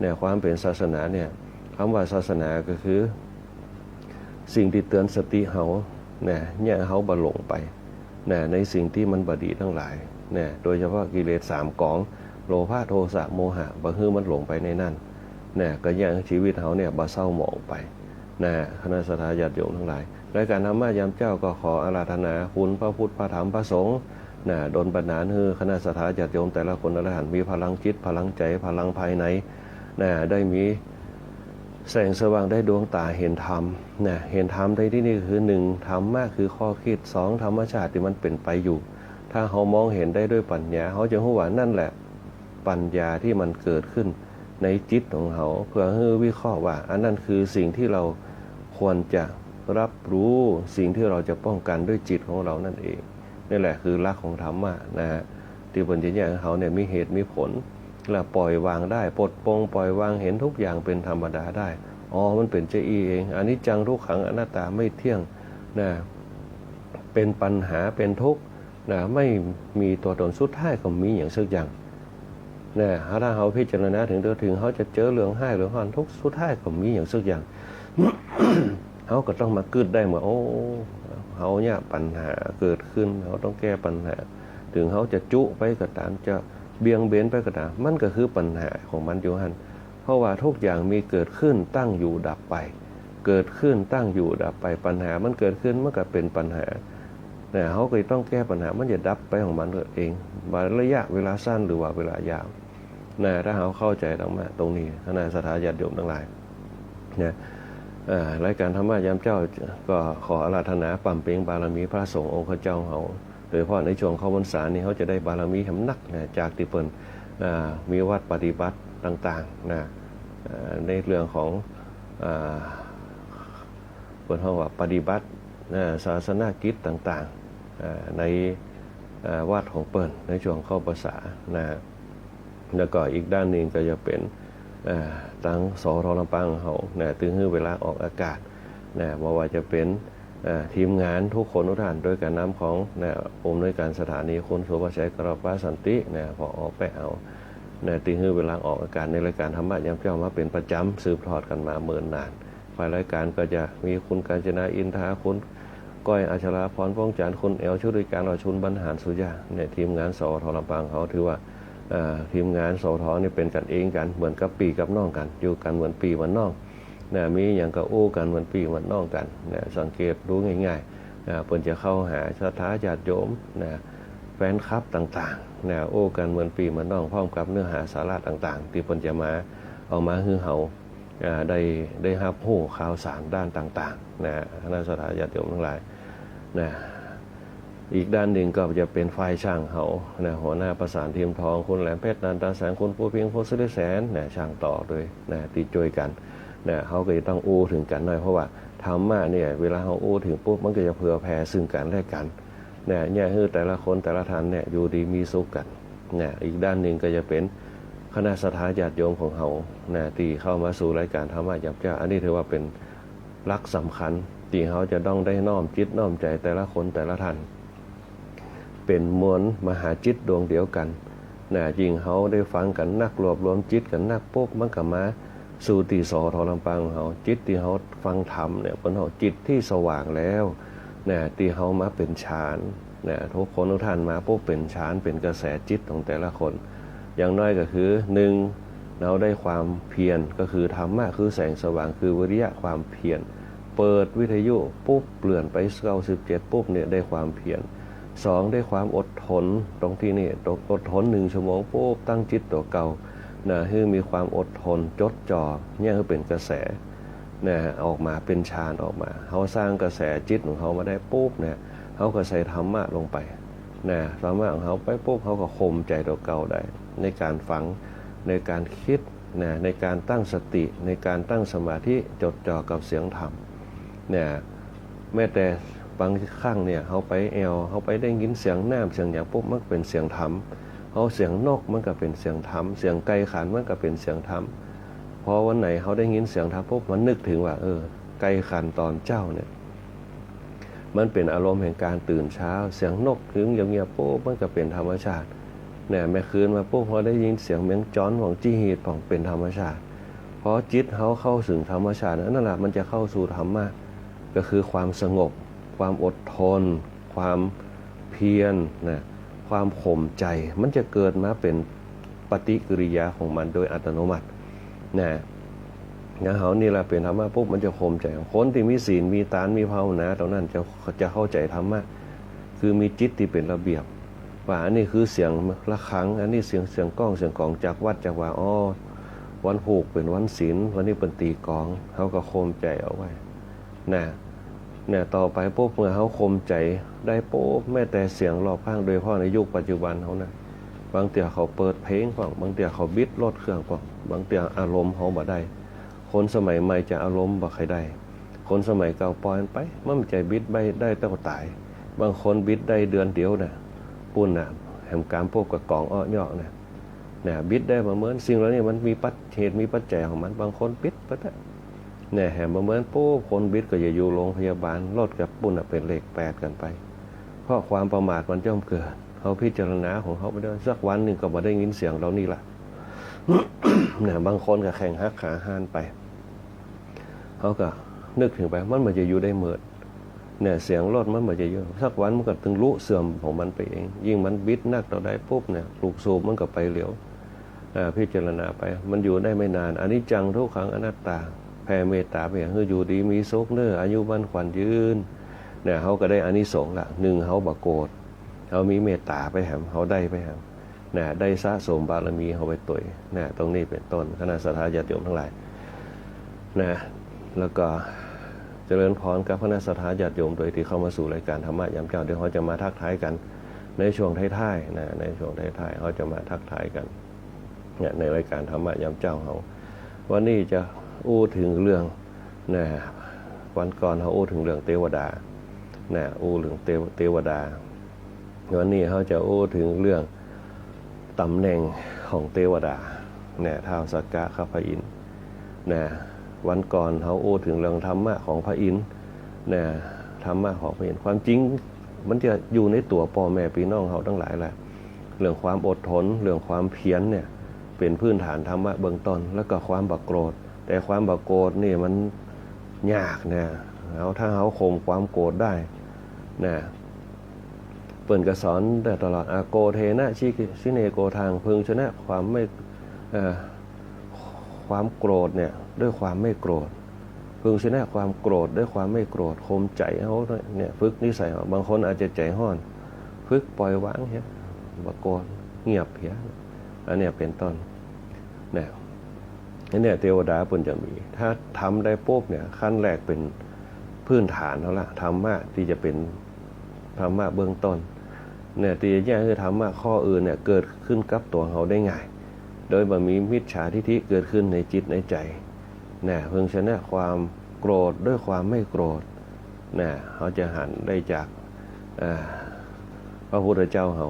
เนี่ยความเป็นศาสนาเนี่ยคำว่าศาสนาก็คือสิ่งที่เตือนสติเฮาเนี่ยเฮาบ่หลงไปในสิ่งที่มันบ่ดีทั้งหลายเนี่ยโดยเฉพาะกิเลส3กองโลภะโทสะโมหะบ่ฮื้อมันหลงไปในนั้นเนี่ยก็ยังชีวิตเฮาเนี่ยบ่เศร้าหมองไปคณะสัตยาญาติโยมทั้งหลายรายการธรรมะยามเจ้าก็ขออาราธนาคุณพระพุทธพระธรรมพระสงฆ์ดลบันดาลให้คณะสัตยาญาติโยมแต่ละคนแต่ละท่านมีพลังจิตพลังใจพลังภายในได้มีแสงสว่างได้ดวงตาเห็นธรรมเห็นธรรมในที่นี้คือ1ธรรมะคือข้อคิด2ธรรมชาติที่มันเป็นไปอยู่ถ้าเฮามองเห็นได้ด้วยปัญญาเฮาจะรู้ว่านั่นแหละปัญญาที่มันเกิดขึ้นในจิตของเฮาเพื่อให้วิเคราะห์ว่าอันนั้นคือสิ่งที่เราควรจะรับรู้สิ่งที่เราจะป้องกันด้วยจิตของเรานั่นเองนี่แหละคือหลักของธรรมะที่ปัญญาของเขาเนี่ยมีเหตุมีผลและปล่อยวางได้ปลดปลงปล่อยวางเห็นทุกอย่างเป็นธรรมดาได้มันเป็นเจอีเองอนิจจังทุกขังอนัตตาไม่เที่ยงเป็นปัญหาเป็นทุกข์ไม่มีตัวตนสุดท้ายก็มีอย่างสักอย่างถ้าเขาพิจารณาถึงเขาจะเจอเรื่องให้หรือหอนทุกสุดท้ายก็มีอย่างสักอย่าง เขาก็ต้องมากึดได้เหมือนเขาเนี่ยปัญหาเกิดขึ้นเขาต้องแก้ปัญหาถึงเขาจะจุไปก็ตามจะเบี่ยงเบนไปก็ตามมันก็คือปัญหาของมันอยู่หันเพราะว่าทุกอย่างมีเกิดขึ้นตั้งอยู่ดับไปเกิดขึ้นตั้งอยู่ดับไปปัญหามันเกิดขึ้นมันก็เป็นปัญหาเขาก็ต้องแก้ปัญหามันจะดับไปของมันเองบางระยะเวลาสั้นหรือว่าเวลายาวถ้าเขาเข้าใจตรงนี้คณะสัตยาญาติโยมทั้งหลายรายการธรรมะยามเจ้าก็ขออาราธนาปั่มเปงบารมีพระสงฆ์องค์เจ้าเขาโดยเฉพาะในช่วงเข้าพรรษานี้เขาจะได้บารมีทำนักจากที่เปิ้นมีวัดปฏิบัติต่างๆในเรื่องของเปิ้นว่าปฏิบัติศาสนากิจต่างๆในวัดของเปิ้นในช่วงเข้าพรรษาแล้วก็อีกด้านหนึ่งก็จะเป็นตั้งสทลำปางเขาถึงเวลาออกอากาศว่าจะเป็นทีมงานทุกคนทุกท่านโดยการนำขององค์โดยการสถานีคุณสุภชัยกรปาสันติพอออกไปเอาถึงเวลาออกอากาศในรายการธรรมะยามเจ้ามาเป็นประจำสืบทอดกันมาเมื่อนานฝ่ายรายการก็จะมีคุณกาญจนาอินทาคุณก้อยอัชราพรป้องจันทร์คุณแอลชุติการเราชุนบรรหารสุญาทีมงานสทลำปางเขาถือว่าทีมงานสทนี่เป็นกันเองกันเหมือนกับปีกับน้องกันอยู่กันเหมือนปีเหมือนน้องมีอย่างกับโอ้กันเหมือนปีเหมือนน้องกันสังเกตรู้ง่ายๆเพิ่นจะเข้าหาศรัทธาญาติโยมแฟนคลับต่างๆโอ้กันเหมือนปีเหมือนน้องพร้อมกับเนื้อหาสาระต่างๆที่เพิ่นจะมาเอามาให้เฮาได้รับรู้ข่าวสารด้านต่างๆคณะศรัทธาญาติโยมทั้งหลายอีกด้านหนึ่งก็จะเป็นฝ่ายช่างเขาหัวหน้าประสานทีมทองคุณแหลมเพชรนันตาแสงคุณผู้เพียงผู้สุริแสนช่างต่อด้วยตีจวยกันเขาก็จะต้องอู้ถึงกันหน่อยเพราะว่าธรรมะเนี่ยเวลาเขาอู้ถึงปุ๊บมันก็จะเผื่อแผ่ซึ่งกันและกันเนี่ยคือแต่ละคนแต่ละท่านเนี่ยอยู่ดีมีสุขกันอีกด้านหนึ่งก็จะเป็นคณะสัตยาญาติโยมของเขาที่เข้ามาสู่รายการธรรมะยามเจ้าอันนี้ถือว่าเป็นหลักสำคัญที่เขาจะต้องได้น้อมจิตน้อมใจแต่ละคนแต่ละท่านเป็นมวลมหาจิตดวงเดียวกันยิ่งเขาได้ฟังกันนักรวบรวมจิตกันนักปุ๊บมันก็มาสู่ตีสทลำปางของเขาจิตที่เขาฟังธรรมเนี่ยเป็นเขาจิตที่สว่างแล้วที่เขามาเป็นฌานทุกคนทุกท่านมาปุ๊บเป็นฌานเป็นกระแสจิตของแต่ละคนอย่างน้อยก็คือ1เราได้ความเพียรก็คือธรรมะคือแสงสว่างคือวิริยะความเพียรเปิดวิทยุปุ๊บเปลี่ยนไป97ปุ๊บเนี่ยได้ความเพียร2ได้ความอดทนตรงที่นี่อดทน1ชั่วโมงปุ๊บตั้งจิตตัวเก่าให้มีความอดทนจดจ่อเนี่ยคือเป็นกระแสออกมาเป็นฌานออกมาเขาสร้างกระแสจิตของเขามาได้ปุ๊บเขาก็ใส่ธรรมะลงไปธรรมะของเขาไปปุ๊บเขาก็ข่มใจตัวเก่าได้ในการฟังในการคิดในการตั้งสติในการตั้งสมาธิจดจ่อกับเสียงธรรมแม้แต่บางครั้งเนี่ยเขาไปเขาไปได้ยินเสียงน้ำเสียงอย่างปุ๊บมันเป็นเสียงธรรม เอาเสียงนกมันก็เป็นเสียงธรรมเสียงไก่ขันมันก็เป็นเสียงธรรมพอวันไหนเขาได้ยินเสียงธรรมปุ๊บมันนึกถึงว่าไก่ขันตอนเจ้าเนี่ยมันเป็นอารมณ์แห่งการตื่นเช้าเสียงนกถึงเงียบๆปุ๊บมันก็เป็นธรรมชาติเนี่ยแม่คืนมาปุ๊บพอได้ยินเสียงเมียงจ้อนของจี้หีดของเป็นธรรมชาติพอจิตเขาเข้าถึงธรรมชาตินั่นแหละมันจะเข้าสู่ธรรมะก็คือความสงบความอดทนความเพียรนะความข่มใจมันจะเกิดมาเป็นปฏิกิริยาของมันโดยอัตโนมัตินะอย่างเขานี่แหละเป็นธรรมะปุ๊บมันจะข่มใจคนที่มีศีลมีตานมีภาวนาตรงนั้นจะเข้าใจธรรมะคือมีจิตที่เป็นระเบียบว่าอันนี้คือเสียงระฆังอันนี้เสียงก้องเสียงกลองจากวัดจากว่าวันผูกเป็นวันศีลวันนี้เป็นตีกลองเขาก็ข่มใจเอาไว้นะเนี่ยต่อไปปุ๊บเมื่อเขาข่มใจได้ปุ๊บแม้แต่เสียงรอบข้างโดยเฉพาะในยุคปัจจุบันเขานะบางเตี่ยเขาเปิดเพลงฟังบางเตี่ยเขาบิดรถเครื่องฟังบางเตี่ยอารมณ์เขาบ่ได้คนสมัยใหม่จะอารมณ์บ่ใครได้คนสมัยเก่าปล่อยไปมันใจบิดไปได้แต่ก็ตายบางคนบิดได้เดือนเดียวนะปุ่นนะแห่งการพวกกับกองอ้อยอกนะบิดได้มาเหมือนสิ่งเหล่านี้มันมีเหตุมีปัจจัยของมันบางคนบิดไปแล้วเนี่ยแห่มาเหมือนปุ๊บคนบิดก็จะอยู่โรงพยาบาลรถกับปุ่นเป็นเลข8กันไปเพราะความประมาทมันย่อมเกิดเขาพิจารณาของเขาไปด้วยสักวันหนึ่งก็มาได้ยินเสียงเรานี่แหละ เนี่ยบางคนก็แข่งหักขาห้านไปเขาก็นึกถึงไปมันจะอยู่ได้เมิดเนี่ยเสียงรถมันจะอยู่สักวันมันก็ถึงรู้เสื่อมของมันไปเองยิ่งมันบิดนักต่อได้ปุ๊บเนี่ยลูกสูบมันก็ไปเหลียวพิจารณาไปมันอยู่ได้ไม่นานอนิจจังทุกขังอนัตตาแผ่เมตตาไปอย่างคืออยู่ดีมีสุขเนื้ออายุมั่นขวัญยืนเนี่ยเขาก็ได้อานิสงส์ละหนึ่งเขาบ่โกรธเขามีเมตตาไปแหมเขาได้ไปแหมเนี่ยได้สะสมบารมีเขาไปตุยเนี่ยตรงนี้เป็นต้นคณะสัตยาญาติโยมทั้งหลายนะแล้วก็เจริญพรกับคณะสัตยาญาติโยมโดยที่เข้ามาสู่รายการธรรมะยามเช้าเดี๋ยวเขาจะมาทักทายกันในช่วงท้ายๆนะในช่วงท้ายๆเขาจะมาทักทายกันเนี่ยในรายการธรรมะยามเช้าเขาวันนี้จะอู้ถึงเรื่องนะวันก่อนเขาอู้ถึงเรื่องเทวดานะอู้เรื่องเทวดาวันนี้เขาจะอู้ถึงเรื่องตำแหน่งของเทวดาเนี่ยท้าวสักกะข้าพระอินทร์นะวันก่อนเขาอู้ถึงเรื่องธรรมะของพระอินทร์นะธรรมะของพระอินทร์ความจริงมันจะอยู่ในตัวพ่อแม่พี่น้องเขาทั้งหลายแหละเรื่องความอดทนเรื่องความเพียรเนี่ยเป็นพื้นฐานธรรมะเบื้องต้นแล้วก็ความบักโกรธแต่ความบักโกรธนี่มันยากนะถ้าเขาข่มความโกรธได้นะเปิ่นก็สอนแต่ตลอดโกเทนะชิเนโกทางพึงชนะความโกรธเนี่ยด้วยความไม่โกรธพึงชนะความโกรธด้วยความไม่โกรธข่มใจเขาเนี่ยฝึกนิสัยบางคนอาจจะใจห้อนฝึกปล่อยวางเฮียบักโกรธเงียบเพียอันนี้เป็นต้นเนี่ยเทวดาเปิ่นจะมีถ้าทำได้ปุ๊บเนี่ยขั้นแรกเป็นพื้นฐานแล้วล่ะธรรมะที่จะเป็นธรรมะเบื้องต้นเนี่ยที่แยกคือธรรมะข้ออื่นเนี่ยเกิดขึ้นกับตัวเขาได้ง่ายโดยบ่มีมิจฉาทิฏฐิเกิดขึ้นในจิตในใจเนี่ยเพิ่งชนะความโกรธด้วยความไม่โกรธเนี่ยเขาจะหันได้จากพระพุทธเจ้าเขา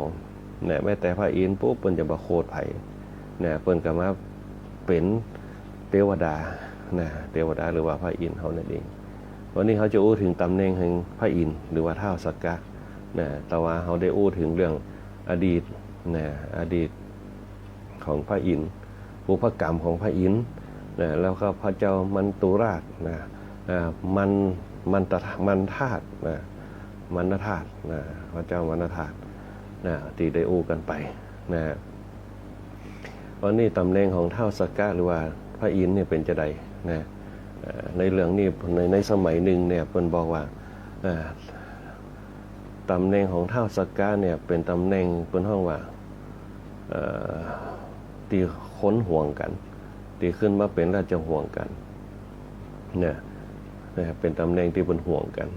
เนี่ยแม้แต่พระอินทร์ปุ๊บเปิ้นจะบ่โคตรไผเนี่ยเปิ้นก็มาเป็นเทวดานะเทวดาหรือว่าพระอินทร์เขานั่นเองวันนี้เขาจะอู้ถึงตำแหน่งแห่งพระอินทร์หรือว่าท้าวสักกะนะแต่ว่าเขาได้อู้ถึงเรื่องอดีตนะอดีตของพระอินทร์บุพกรรมของพระอินทร์นะแล้วก็พระเจ้ามันตุราชนะมันธาตุนะมันธาตุนะพระเจ้ามันธาตุนะที่ได้อู้กันไปนะวันนี้ตำแหน่งของท้าวสักกะหรือว่าพระอินทร์เนี่ยเป็นจะใดนะในเรื่องนี้ในสมัยหนึ่งเนี่ยเพิ่นบอกว่าตำแหน่งของท้าวสักกะเนี่ยเป็นตำแหน่งเพิ่นห้องว่าที่ค้นห่วงกันที่ขึ้นมาเป็นราชห่วงกันเนี่ยเป็นตำแหน่งที่เพิ่นห่วงกัน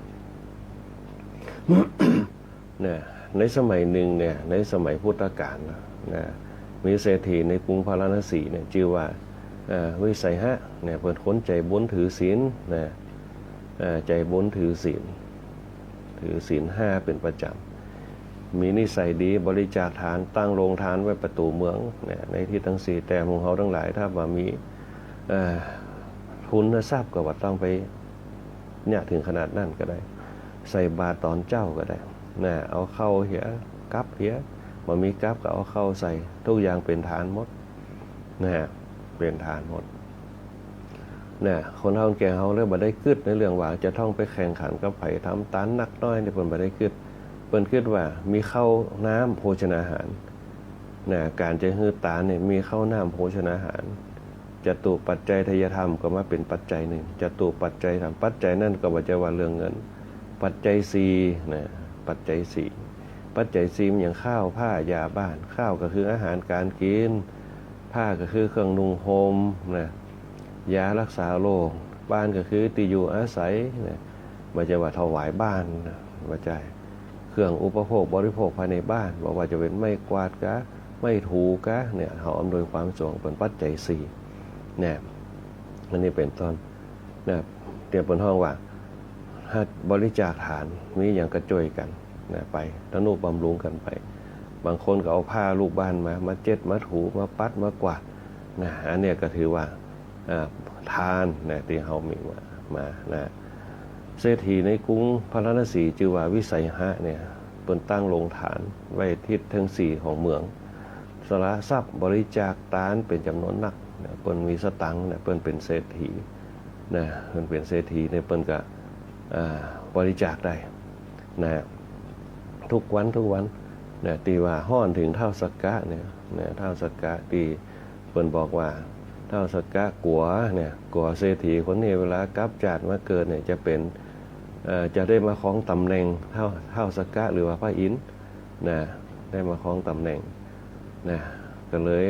เนี่ยในสมัยหนึ่งเนี่ยในสมัยพุทธกาลนะมีเศรษฐีในกรุงพาราณสีเนี่ยชื่อว่าวิสัยหะเนี่ยเพิ่นคนใจบุญถือศีลนะใจบุญถือศีล5เป็นประจำ มีนิสัยดีบริจาคทานตั้งโรงทานไว้ประตูเมืองเนี่ยในที่ทั้งสี่แต่ของเขาทั้งหลายถ้าว่ามีทุนทรัพย์ก็ว่าต้องไปเนี่ยถึงขนาดนั้นก็ได้ใส่บาตรตอนเจ้าก็ได้นะเอาเข้าเหียกับเหียมามีกับก็เอาเข้าใส่ทุกอย่างเป็นทานหมดนะเป็นทานหมดเนี่ยคนเฮาแก่เฮาเริ่มบ่ได้คิดในเรื่องว่าจะต้องไปแข่งขันกับไผทำตานนักน้อยเนี่ยเพิ่นบ่ได้คิดเพิ่นคิดว่ามีข้าวน้ำโภชนาหารนะการจะฮื้อตานเนี่ยมีข้าวน้ำโภชนาหารจตุปัจจัยทายธรรมก็มาเป็นปัจจัยหนึ่งจตุปัจจัยธรรมปัจจัยนั่นก็บ่จะว่าเรื่องเงินปัจจัย4นะปัจจัย4ปัจจัย4มันอย่างข้าวผ้ายาบ้านข้าวก็คืออาหารการกินผ้าก็คือเครื่องนุ่งห่มนะยารักษาโรคบ้านก็คือที่อยู่อาศัยนะบ่จะว่าถวายบ้านนะบ่ใช่เครื่องอุปโภคบริโภคภายในบ้านบอกว่าจะเป็นไม้กวาดกะไม้ถูกะเนี่ยเขาอำนวยความสะดวกเป็นปัจจัย4เนี่ยอันนี้เป็นต้นนะเตรียมเป็นห้องว่าบริจาคทานมีอย่างกระจุยกันนะไปทนุบำรุงกันไปบางคนก็เอาผ้าลูกบ้านมาเจ็ดมาถูมาปัดมากวาดนะอันนี้ก็ถือว่าทานนะที่เขามีมานะเศรษฐีในกรุงพาราณสีชื่อว่าวิสัยหะเนี่ยเปิ้นตั้งโรงฐานไว้ทิศทั้ง4ของเมืองสละทรัพย์บริจาคทานเป็นจำนวนนักเปิ้นมีสตังค์เนี่ยเปิ้นเป็นเศรษฐีนะเปิ้นเป็นเศรษฐีเนี่ยเปิ้นก็บริจาคได้นะทุกวันนะตีว่าฮ้อนถึงเท่าสักกะเนี่ยนะเท่าสักกะตีเปิ้นบอกว่าเท่าสักกะกัวเนี่ยกัวเศรษฐีคนนี้เวลากลับจากมาเกิดเนี่ยจะเป็นจะได้มาครองตำแหน่งเท่าสักกะหรือว่าพระอินทร์นะได้มาครองตำแหน่งนะก็เลย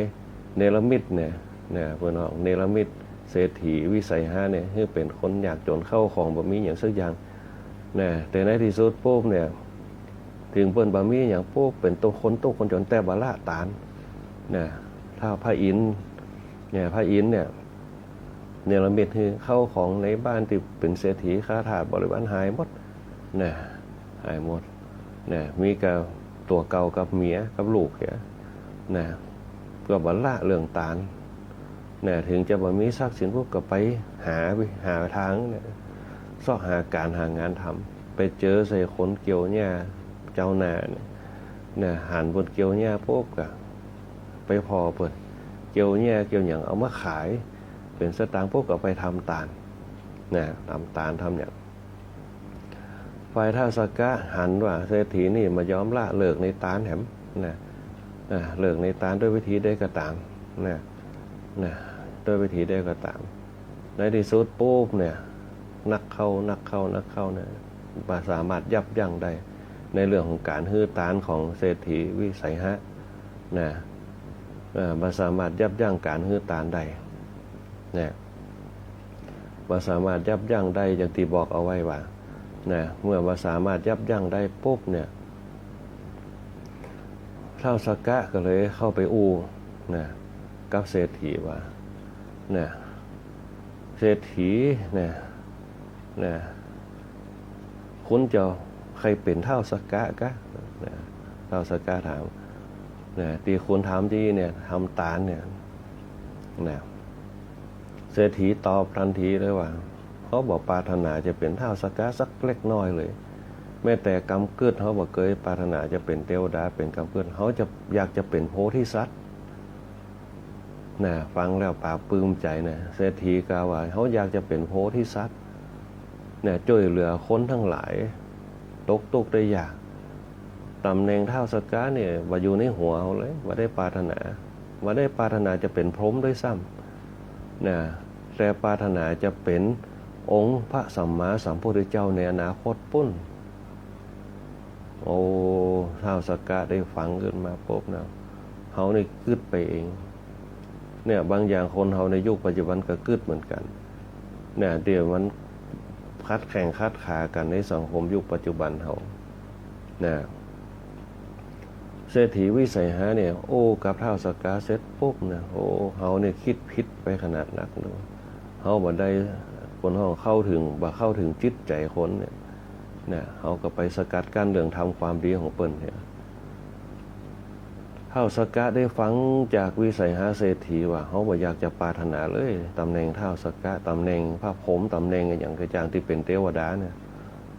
เนรมิตเนี่ยเพิ่นบอกเนรมิตเศรษฐีวิสัยหะเนี่ยให้เป็นคนยากจนเข้าของบ่มีหยังสักอย่างนะแต่ในที่สุดปุ๊บเนี่ยถึงเปิ้นบ่มีหยังปุ๊บเป็นตัวคนจนแต่บ่ละตานนะถ้าพระอินทร์เนี่ยพระอินทร์เนี่ยเนรมิตให้เข้าของในบ้านที่เป็นเศรษฐีค้าทาสบริวารหายหมดนะหายหมดนะมีกับตัวเก่ากับเมียกับลูกเนี่ยนะก็บ่ละเรื่องตานนะถึงจะบ่มีทรัพย์สินพวกก็ไปหาทางเนี่ยซอกหาการหางานทำไปเจอใส่คนเกี่ยวเนี่ยเจ้านาเนี่ยหันบนเกี่ยวเนี่ยพวกก็ไปพอเปิดเกี่ยวเนี่ยเกี่ยวอย่างเอามาขายเป็นสตางค์พวกก็ไปทำตาลนะทำตาลทำอย่างฝ่ายท่าสักกะหันว่าเศรษฐีนี่มายอมละเลิกในตาลแหมนะเลิกในตาลด้วยวิธีได้ก็ตามนะด้วยวิธีได้ก็ตามในที่สุดปุ๊บเนี่ยนักเข้าเนี่ยสามารถยับยั้งได้ในเรื่องของการฮื้อตานของเศรษฐีวิสัยหะนะสามารถยับยั้งการฮื้อตานได้เนี่ยสามารถยับยั้งได้อย่างที่บอกเอาไว้ว่านะเมื่อสามารถยับยั้งได้ปุ๊บเนี่ยเท้าสักกะก็เลยเข้าไปอู้นะกับเศรษฐีว่าเนี่ยเศรษฐีเนี่ยคุณจะใครเป็นเท้าสักกะกะเท้าสักกะถามตีคุณถามที่เนี่ยทำตาลเนี่ยเศรษฐีตอบทันทีเลยว่าเขาบอกปรารถนาจะเป็นเท้าสักกะสักเล็กน้อยเลยแม้แต่กำเกิดเขาบอกเคยปรารถนาจะเป็นเทวดาเป็นกำเกิดเขาจะอยากจะเป็นโพธิสัตว์ฟังแล้วปราบปลื้มใจเศรษฐีกล่าวว่าเขาอยากจะเป็นโพธิสัตว์ช่วยเหลือคนทั้งหลายตกทุกข์ได้ยากตำแหน่งเท้าสักกะเนี่ยว่าอยู่ในหัวเขาเลยว่าได้ปรารถนาจะเป็นพรหมด้วยซ้ำแต่ปรารถนาจะเป็นองค์พระสัมมาสัมพุทธเจ้าในอนาคตปุ้นโอ้เท้าสักกะได้ฟังขึ้นมาปุ๊บเขานี่กึดไปเองบางอย่างคนเขาในยุคปัจจุบันก็กึดเหมือนกันเดี๋ยวมันคัดแข่งคัดขากันในสังคมยุคปัจจุบันเขาเศรษฐีวิสัยหะเนี่ยโอ้กับเท้าสักกะเสร็จปุ๊บโอ้เขาเนี่ยคิดผิดไปขนาดนักเลยเขาบ่ได้คนห้องเข้าถึงจิตใจคนเนี่ยเขาก็ไปสกัดกั้นเรื่องทำความดีของเปิ้นเนี่ย ท้าวสักกะได้ฟังจากวิสัยหาเศรษฐีว่าเขาบ่อยากจะปรารถนาเลยตำแหน่งท้าวสักกะตำแหน่งพระพรหมตำแหน่งอย่างกระจางที่เป็นเทวดาเนี่ย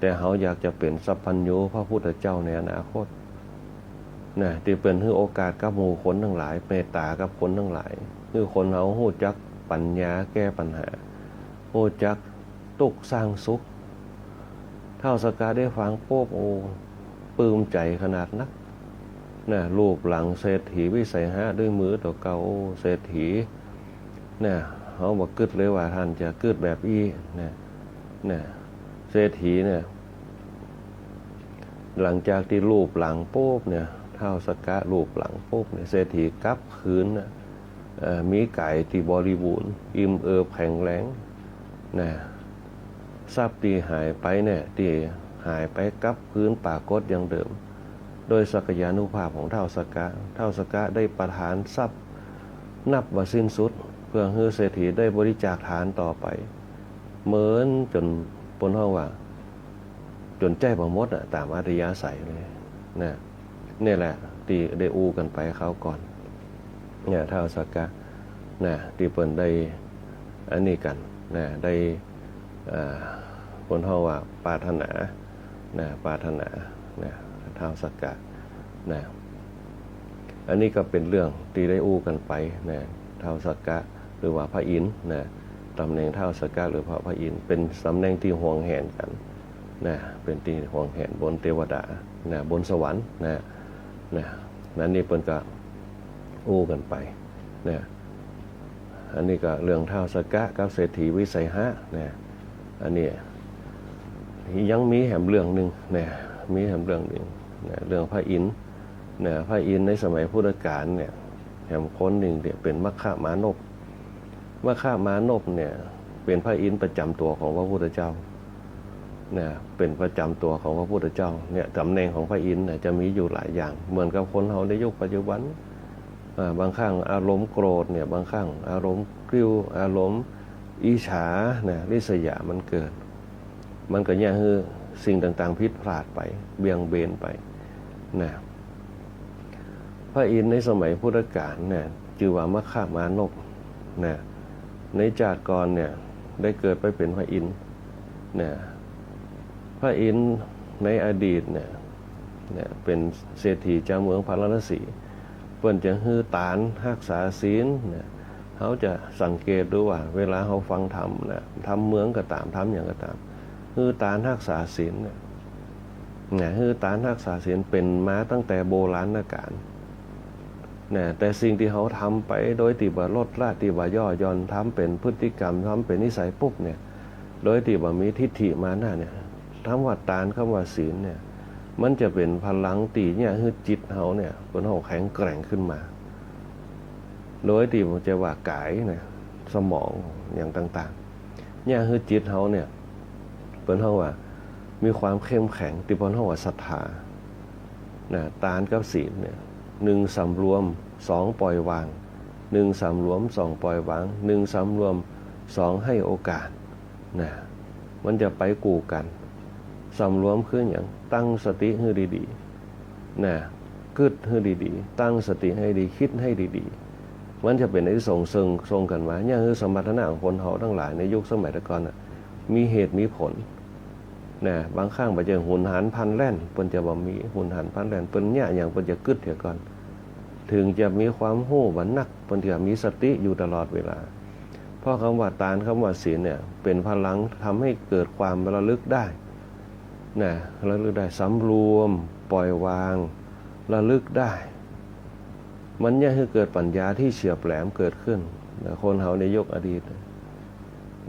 แต่เขาอยากจะเป็นสัพพัญญูพระพุทธเจ้าในอนาคตนะที่เป็นให้โอกาสกับหมู่คนทั้งหลายเมตตากับคนทั้งหลายคือคนเขาฮู้จักปัญญาแก้ปัญหาฮู้จักตุกสร้างสุขท้าวสักกะได้ฟังโป๊บโอปลื้มใจขนาดนักนะรูปหลังเศรษฐีวิสัยหะด้วยมือตัวเก่าเศรษฐีนะเขาบอกกึดเลยว่าท่านจะกึดแบบอีนะเศรษฐีเนี่ยหลังจากที่รูปหลังโป๊บเนี่ยท้าวสักกะรูปหลังโป๊บเนี่ยเศรษฐีกลับคืนนะมีไก่ที่บริบูรณ์อิ่มเอิบแข็งแรงนะทรัพย์ที่หายไปเนี่ยที่หายไปกลับคืนปรากฏอย่างเดิมโดยศักยานุภาพของท้าวสักกะท้าวสักกะได้ประทานทรัพย์นับว่าสิ้นสุดเพื่อให้เศรษฐีได้บริจาคทานต่อไปเหมือนจนปนห้องว่าจนใจบ่หมดตามอัธยาศัยเลยนะนี่แหละที่ได้อู้กันไปเขาก่อนเนี่ยท้าวสักกะนะที่เปิ้นได้อันนี้กันนะได้ปนห้องว่าปรารถนานะปรารถนานะท้าวสักกะนะอันนี้ก็เป็นเรื่องที่ได้อู้กันไปนะท้าวสักกะหรือว่าพระอินทร์นะตำแหน่งท้าวสักกะหรือพระอินทร์เป็นตำแหน่งที่ห่วงแหนกันนะเป็นที่ห่วงแหนบนเทวดานะบนสวรรค์นะนั้นนี่เพิ่นก็อู้กันไปนะอันนี้ก็เรื่องท้าวสักกะกับเศรษฐีวิสัยหะนะอันนี้ยังมีแหมเรื่องนึงนะมีแหมเรื่องนึงนะเรื่องพระอินทร์นะพระอินทร์ในสมัยพุทธกาลเนี่ยแหมคนหนึ่งเนี่ยเป็นมัคคะมานพมัคคะมานพเนี่ยเป็นพระอินทร์ประจำตัวของพระพุทธเจ้านะเป็นประจำตัวของพระพุทธเจ้าเนี่ยตำแหน่งของพระอินทร์เนี่ยจะมีอยู่หลายอย่างเหมือนกับคนเราในยุคปัจจุบันบางครั้งอารมณ์โกรธเนี่ยบางครั้งอารมณ์กริ้วอารมณ์อิจฉาเนี่ยริษยามันเกิดมันก็เนี่ยคือสิ่งต่างๆผิดพลาดไปเบี่ยงเบนไปนะพระอินทร์ในสมัยพุทธกาลเนี่ยชื่อว่ามัคคะมานพนะในชาติก่อนเนี่ยได้เกิดไปเป็นพระอินทร์นะพระอินทร์ในอดีตเนี่ยเป็นเศรษฐีเจ้าเมืองพาราณสีเพิ่นจะฮื้อตานรักษาศีลเนี่ยเขาจะสังเกตดูว่าเวลาเขาฟังธรรมนะทำเมืองก็ตามทำอย่างก็ตามฮื้อตานรักษาศีลเนี่ยฮื้อตานรักษาศีลเป็นมาตั้งแต่โบราณกาลเนี่ยแต่สิ่งที่เขาทำไปโดยที่ว่าลดละที่ว่าย่อหย่อนทำเป็นพฤติกรรมทำเป็นนิสัยปุ๊บเนี่ยโดยที่ว่ามีทิฏฐิมาหน้าเนี่ยคำว่าตานคำว่าศีลเนี่ยมันจะเป็นพลังตีเนี่ยคือจิตเขาเนี่ยเป็นเขาแข็งแกร่งขึ้นมาโดยที่มันจะว่ากายเนี่ยสมองอย่างต่างๆเนี่ยคือจิตเขาเนี่ยเป็นเขาว่ามีความเข้มแข็งที่เป็นเขาว่าศรัทธานะตานกับศีลเนี่ยหนึ่งสำรวมสองปล่อยวางหนึ่งสำรวมสองปล่อยวางหนึ่งสำรวมสองให้โอกาสนะมันจะไปกู่กันสำรวมขึ้นอย่างตั้งสติให้ดีๆนะกึดให้ดีๆตั้งสติให้ดีคิดให้ดีๆมันจะเป็นไอ้ส่งกันมาเนี่ยคือสมรรถนะของคนเขาทั้งหลายในยุคสมัยตะก่อนน่ะมีเหตุมีผลนะบางครั้งไปเจอหุนหันพันแล่นเปิ้นจะบ่มีหุนหันพันแล่นเปิ้นเนี่ยอย่างเปิ้นจะกึดเถียก่อนถึงจะมีความโหว่านักเปิ้นจะมีสติอยู่ตลอดเวลาเพราะคำว่าตานคำว่าศีลเนี่ยเป็นพลังทำให้เกิดความระลึกได้นะระลึกได้สำรวมปล่อยวางระลึกได้มันเนี่ยคือเกิดปัญญาที่เฉียบแหลมเกิดขึ้นนะคนเฮาในยุคอดีต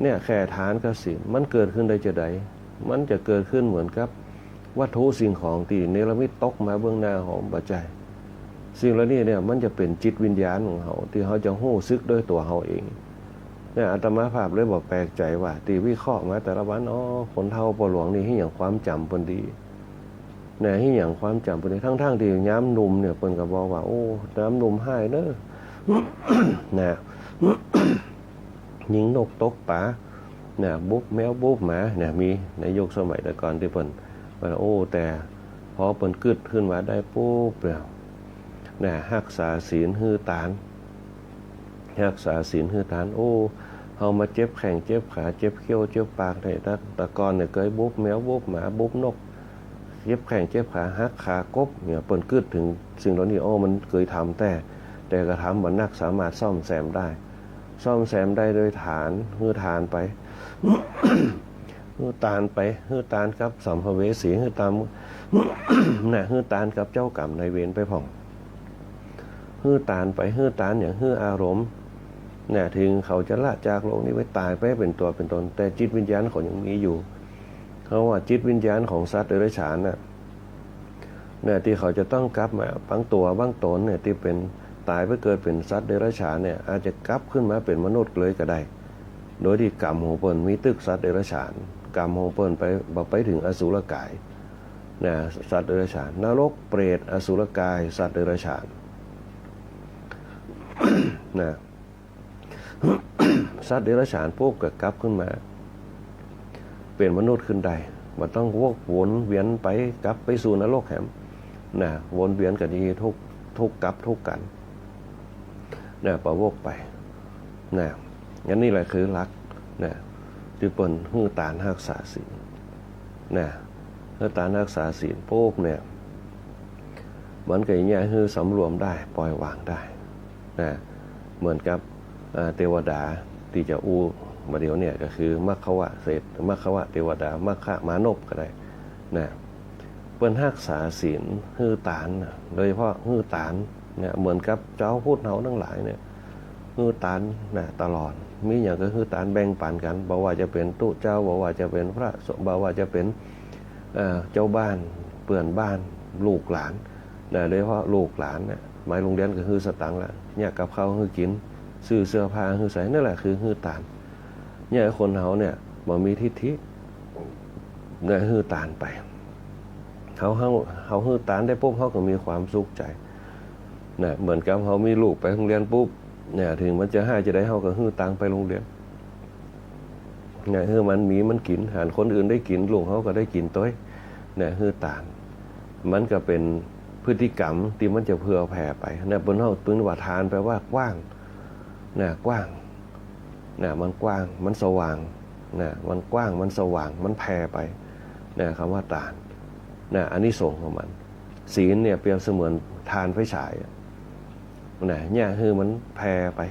เนี่ยแค่ทานกับศีลมันเกิดขึ้นได้จะใดมันจะเกิดขึ้นเหมือนกับวัตถุสิ่งของที่เนรมิตตกมาเบื้องหน้าของปัจจัยสิ่งเหล่านี้เนี่ยมันจะเป็นจิตวิญญาณของเขาที่เขาจะรู้สึกด้วยตัวเขาเองเนี่ยอาตมาภาพเลยบอกแปลกใจว่าตีวิเคราะห์มาแต่ละวันคนเฒ่าปหลวงนี่ให้อย่างความจำเพิ่นดีเนี่ยให้อย่างความจำเพิ่นดีทั้งที่ย้ำหนุ่มเนี่ยเพิ่นก็บอกว่าโอ้น้ำหนุ่มหายเด้อ นะยิงนกตกป่าเนี่ยบุ๊บแมวบุ๊บหมาเนี่ยมีในยุคสมัยแต่ก่อนที่เพิ่นว่าโอ้แต่พอเปิ้นกึดขึ้นมาได้ปุ๊บแล้ว นะรักษาศีลฮือตานรักษาศีลฮือตานโอ้เฮามาเจ็บแข้งเจ็บขาเจ็บเขี้ยวเจ็บปากได้ตะกอนเนี่ยเคยบุบแมวบุบหมาบุบนกเจ็บแข้งเจ็บขาหักขากบเนี่ยเปิ้นกึดถึงสิ่งเหล่านี้มันเคยทำแต่กระทำบ่นักสามารถซ่อมแซมได้โดยฐานฮือฐานไป ฮือตานไปฮือตานกับสัมภเวสีฮือตาม น่ะฮือตานกับเจ้ากรรมนายเวรไปผ่องฮือตานไปฮือตานอย่างฮืออารมณ์เนี่ยถึงเขาจะละจากโลกนี้ไปตายไปเป็นตัวเป็นตนแต่จิตวิญญาณเขายังมีอยู่เขาว่าจิตวิญญาณของสัตว์เดรัจฉานน่ะเนี่ยที่เขาจะต้องกลับมาบางตัวบางตนเนี่ยที่เป็นตายไปเกิดเป็นสัตว์เดรัจฉานเนี่ยอาจจะกลับขึ้นมาเป็นมนุษย์เลยก็ได้โดยที่กรรมของเปิ้นมีตึกสัตว์เดรัจฉานกรรมของเปิ้นไปถึงอสุรกายนะสัตว์เดรัจฉานนรกเปรตอสุรกายสัตว์เดรัจฉาน นะสัตว์เดรัจฉานพวกก็กลับขึ้นมาเป็นมนุษย์ขึ้นได้มันต้องวนเวียนไปกลับไปสู่นรกแหมนะวนเวียนกันดีทุกกลับทุกกันนะประวกไปนะงั้นนี่แหละคือหลักนะที่เปิ้นฮื้อตานรักษาศีลนะฮื้อตานรักษาศีลปุ๊บเนี่ยมันก็อย่างเงี้ยฮื้อสำรวมได้ปล่อยวางได้นะเหมือนกับเทวดาที่จะอู้มาเดี๋ยวเนี่ยก็คือมัคควะเศษมัคควะเทวดามัคคะมานพก็ได้นะเปิ้นรักษาศีลฮื้อตานโดยเฉพาะฮื้อตานเนี่ยเหมือนกับเจ้าพูดเฮาทั้งหลายเนี่ยฮื้อตานนะตลอดมีอย่างก็ฮื้อตานแบ่งปันกันบ่ว่าจะเป็นตุเจ้าบ่ว่าจะเป็นพระสงฆ์บ่ว่าจะเป็นเจ้าบ้านเปื่อนบ้านลูกหลานนะโดยเฉพาะลูกหลานเนี่ยหมายโรงเรียนก็คือสตังค์ละเนี่ยกับข้าวฮื้อกินซื้อเสื้อผ้าฮื้อใส่นั่นแหละคือฮื้อตานเนี่ยคนเฮาเนี่ยบ่มีทิฏฐิเนี่ยฮื้อตานไปเขาฮื้อตานได้ปุ๊บเขาก็มีความสุขใจนะเหมือนกับเขามีลูกไปโรงเรียนปุ๊บเนี่ยถึงมันจะให้จะได้เขาก็ฮื้อตังไปโรงเรียนเนี่ยฮื้อมันมีมันกินหารคนอื่นได้กินลูกเขาก็ได้กินต้อยเนี่ยฮื้อตานมันก็เป็นพฤติกรรมที่มันจะเผื่อแผ่ไปเนี่ยบนเขาปืนว่าทานแปลว่ากว้างเนี่ยกว้างเนี่ยมันกว้างมันสว่างเนี่ยมันกว้างมันสว่างมันแผ่ไปเนี่ยคำว่าตานเนี่ยอานิสงส์ของมันศีลเนี่ยเปรียบเสมือนทานไฟฉายเนี่ยคือมันแผ่ไป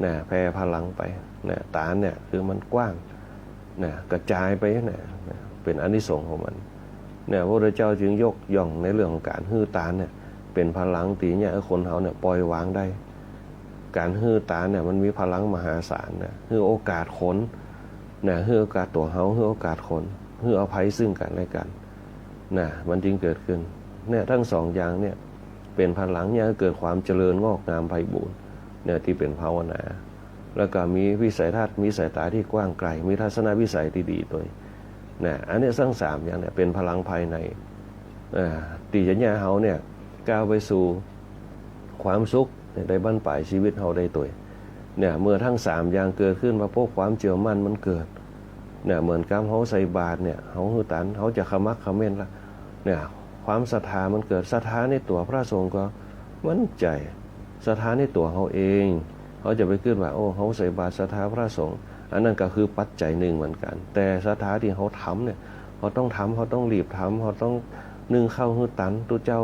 เนี่ยแผ่พลังไปเนี่ยตานเนี่ยคือมันกว้างเนี่ยกระจายไปเนี่ยเป็นอานิสงส์ของมันเนี่ยพระพุทธเจ้าจึงยกย่องในเรื่องของการฮื้อตานเนี่ยเป็นพลังตีเนี่ยคนเฮาเนี่ยปล่อยวางได้การฮื้อตานเนี่ยมันมีพลังมหาศาลนะฮื้อโอกาสคนเนี่ยฮื้อโอกาสตัวเฮาฮื้อโอกาสคนฮื้ออภัยซึ่งกันและกันนะมันจึงเกิดขึ้นเนี่ยทั้งสองอย่างเนี่ยเป็นพลังเนี่ยเกิดความเจริญงอกงามไพบูรย์เนี่ยที่เป็นภาวนาแล้วก็มีวิสัยทัศน์มีสายตาที่กว้างไกลมีทัศนวิสัยที่ดีตัวนะอันนี้ทั้งสามอย่างเนี่ยเป็นพลังภายในตีจะเนี่ยเฮาเนี่ยก้าวไปสู่ความสุขได้บั้นปลายชีวิตเฮาได้ตัวเนี่ยเมื่อทั้งสามอย่างเกิดขึ้นมาพวกความเชื่อมั่นมันเกิดเนี่ยเหมือนกับเฮาใส่บาตรเนี่ยเฮาฮื้อตานเฮาจะขมักเขม้นละเนี่ยความศรัทธามันเกิดศรัทธาในตัวพระสงฆ์ก็มั่นใจศรัทธาในตัวเฮาเองเขาจะไปขึ้นว่าโอ้เฮาใส่บาตรศรัทธาพระสงฆ์อันนั้นก็คือปัจจัยหนึ่งเหมือนกันแต่ศรัทธาที่เฮาทำเนี่ยเขาต้องทำเขาต้องรีบทำเขาต้องนึ่งข้าวฮื้อตันตุเจ้า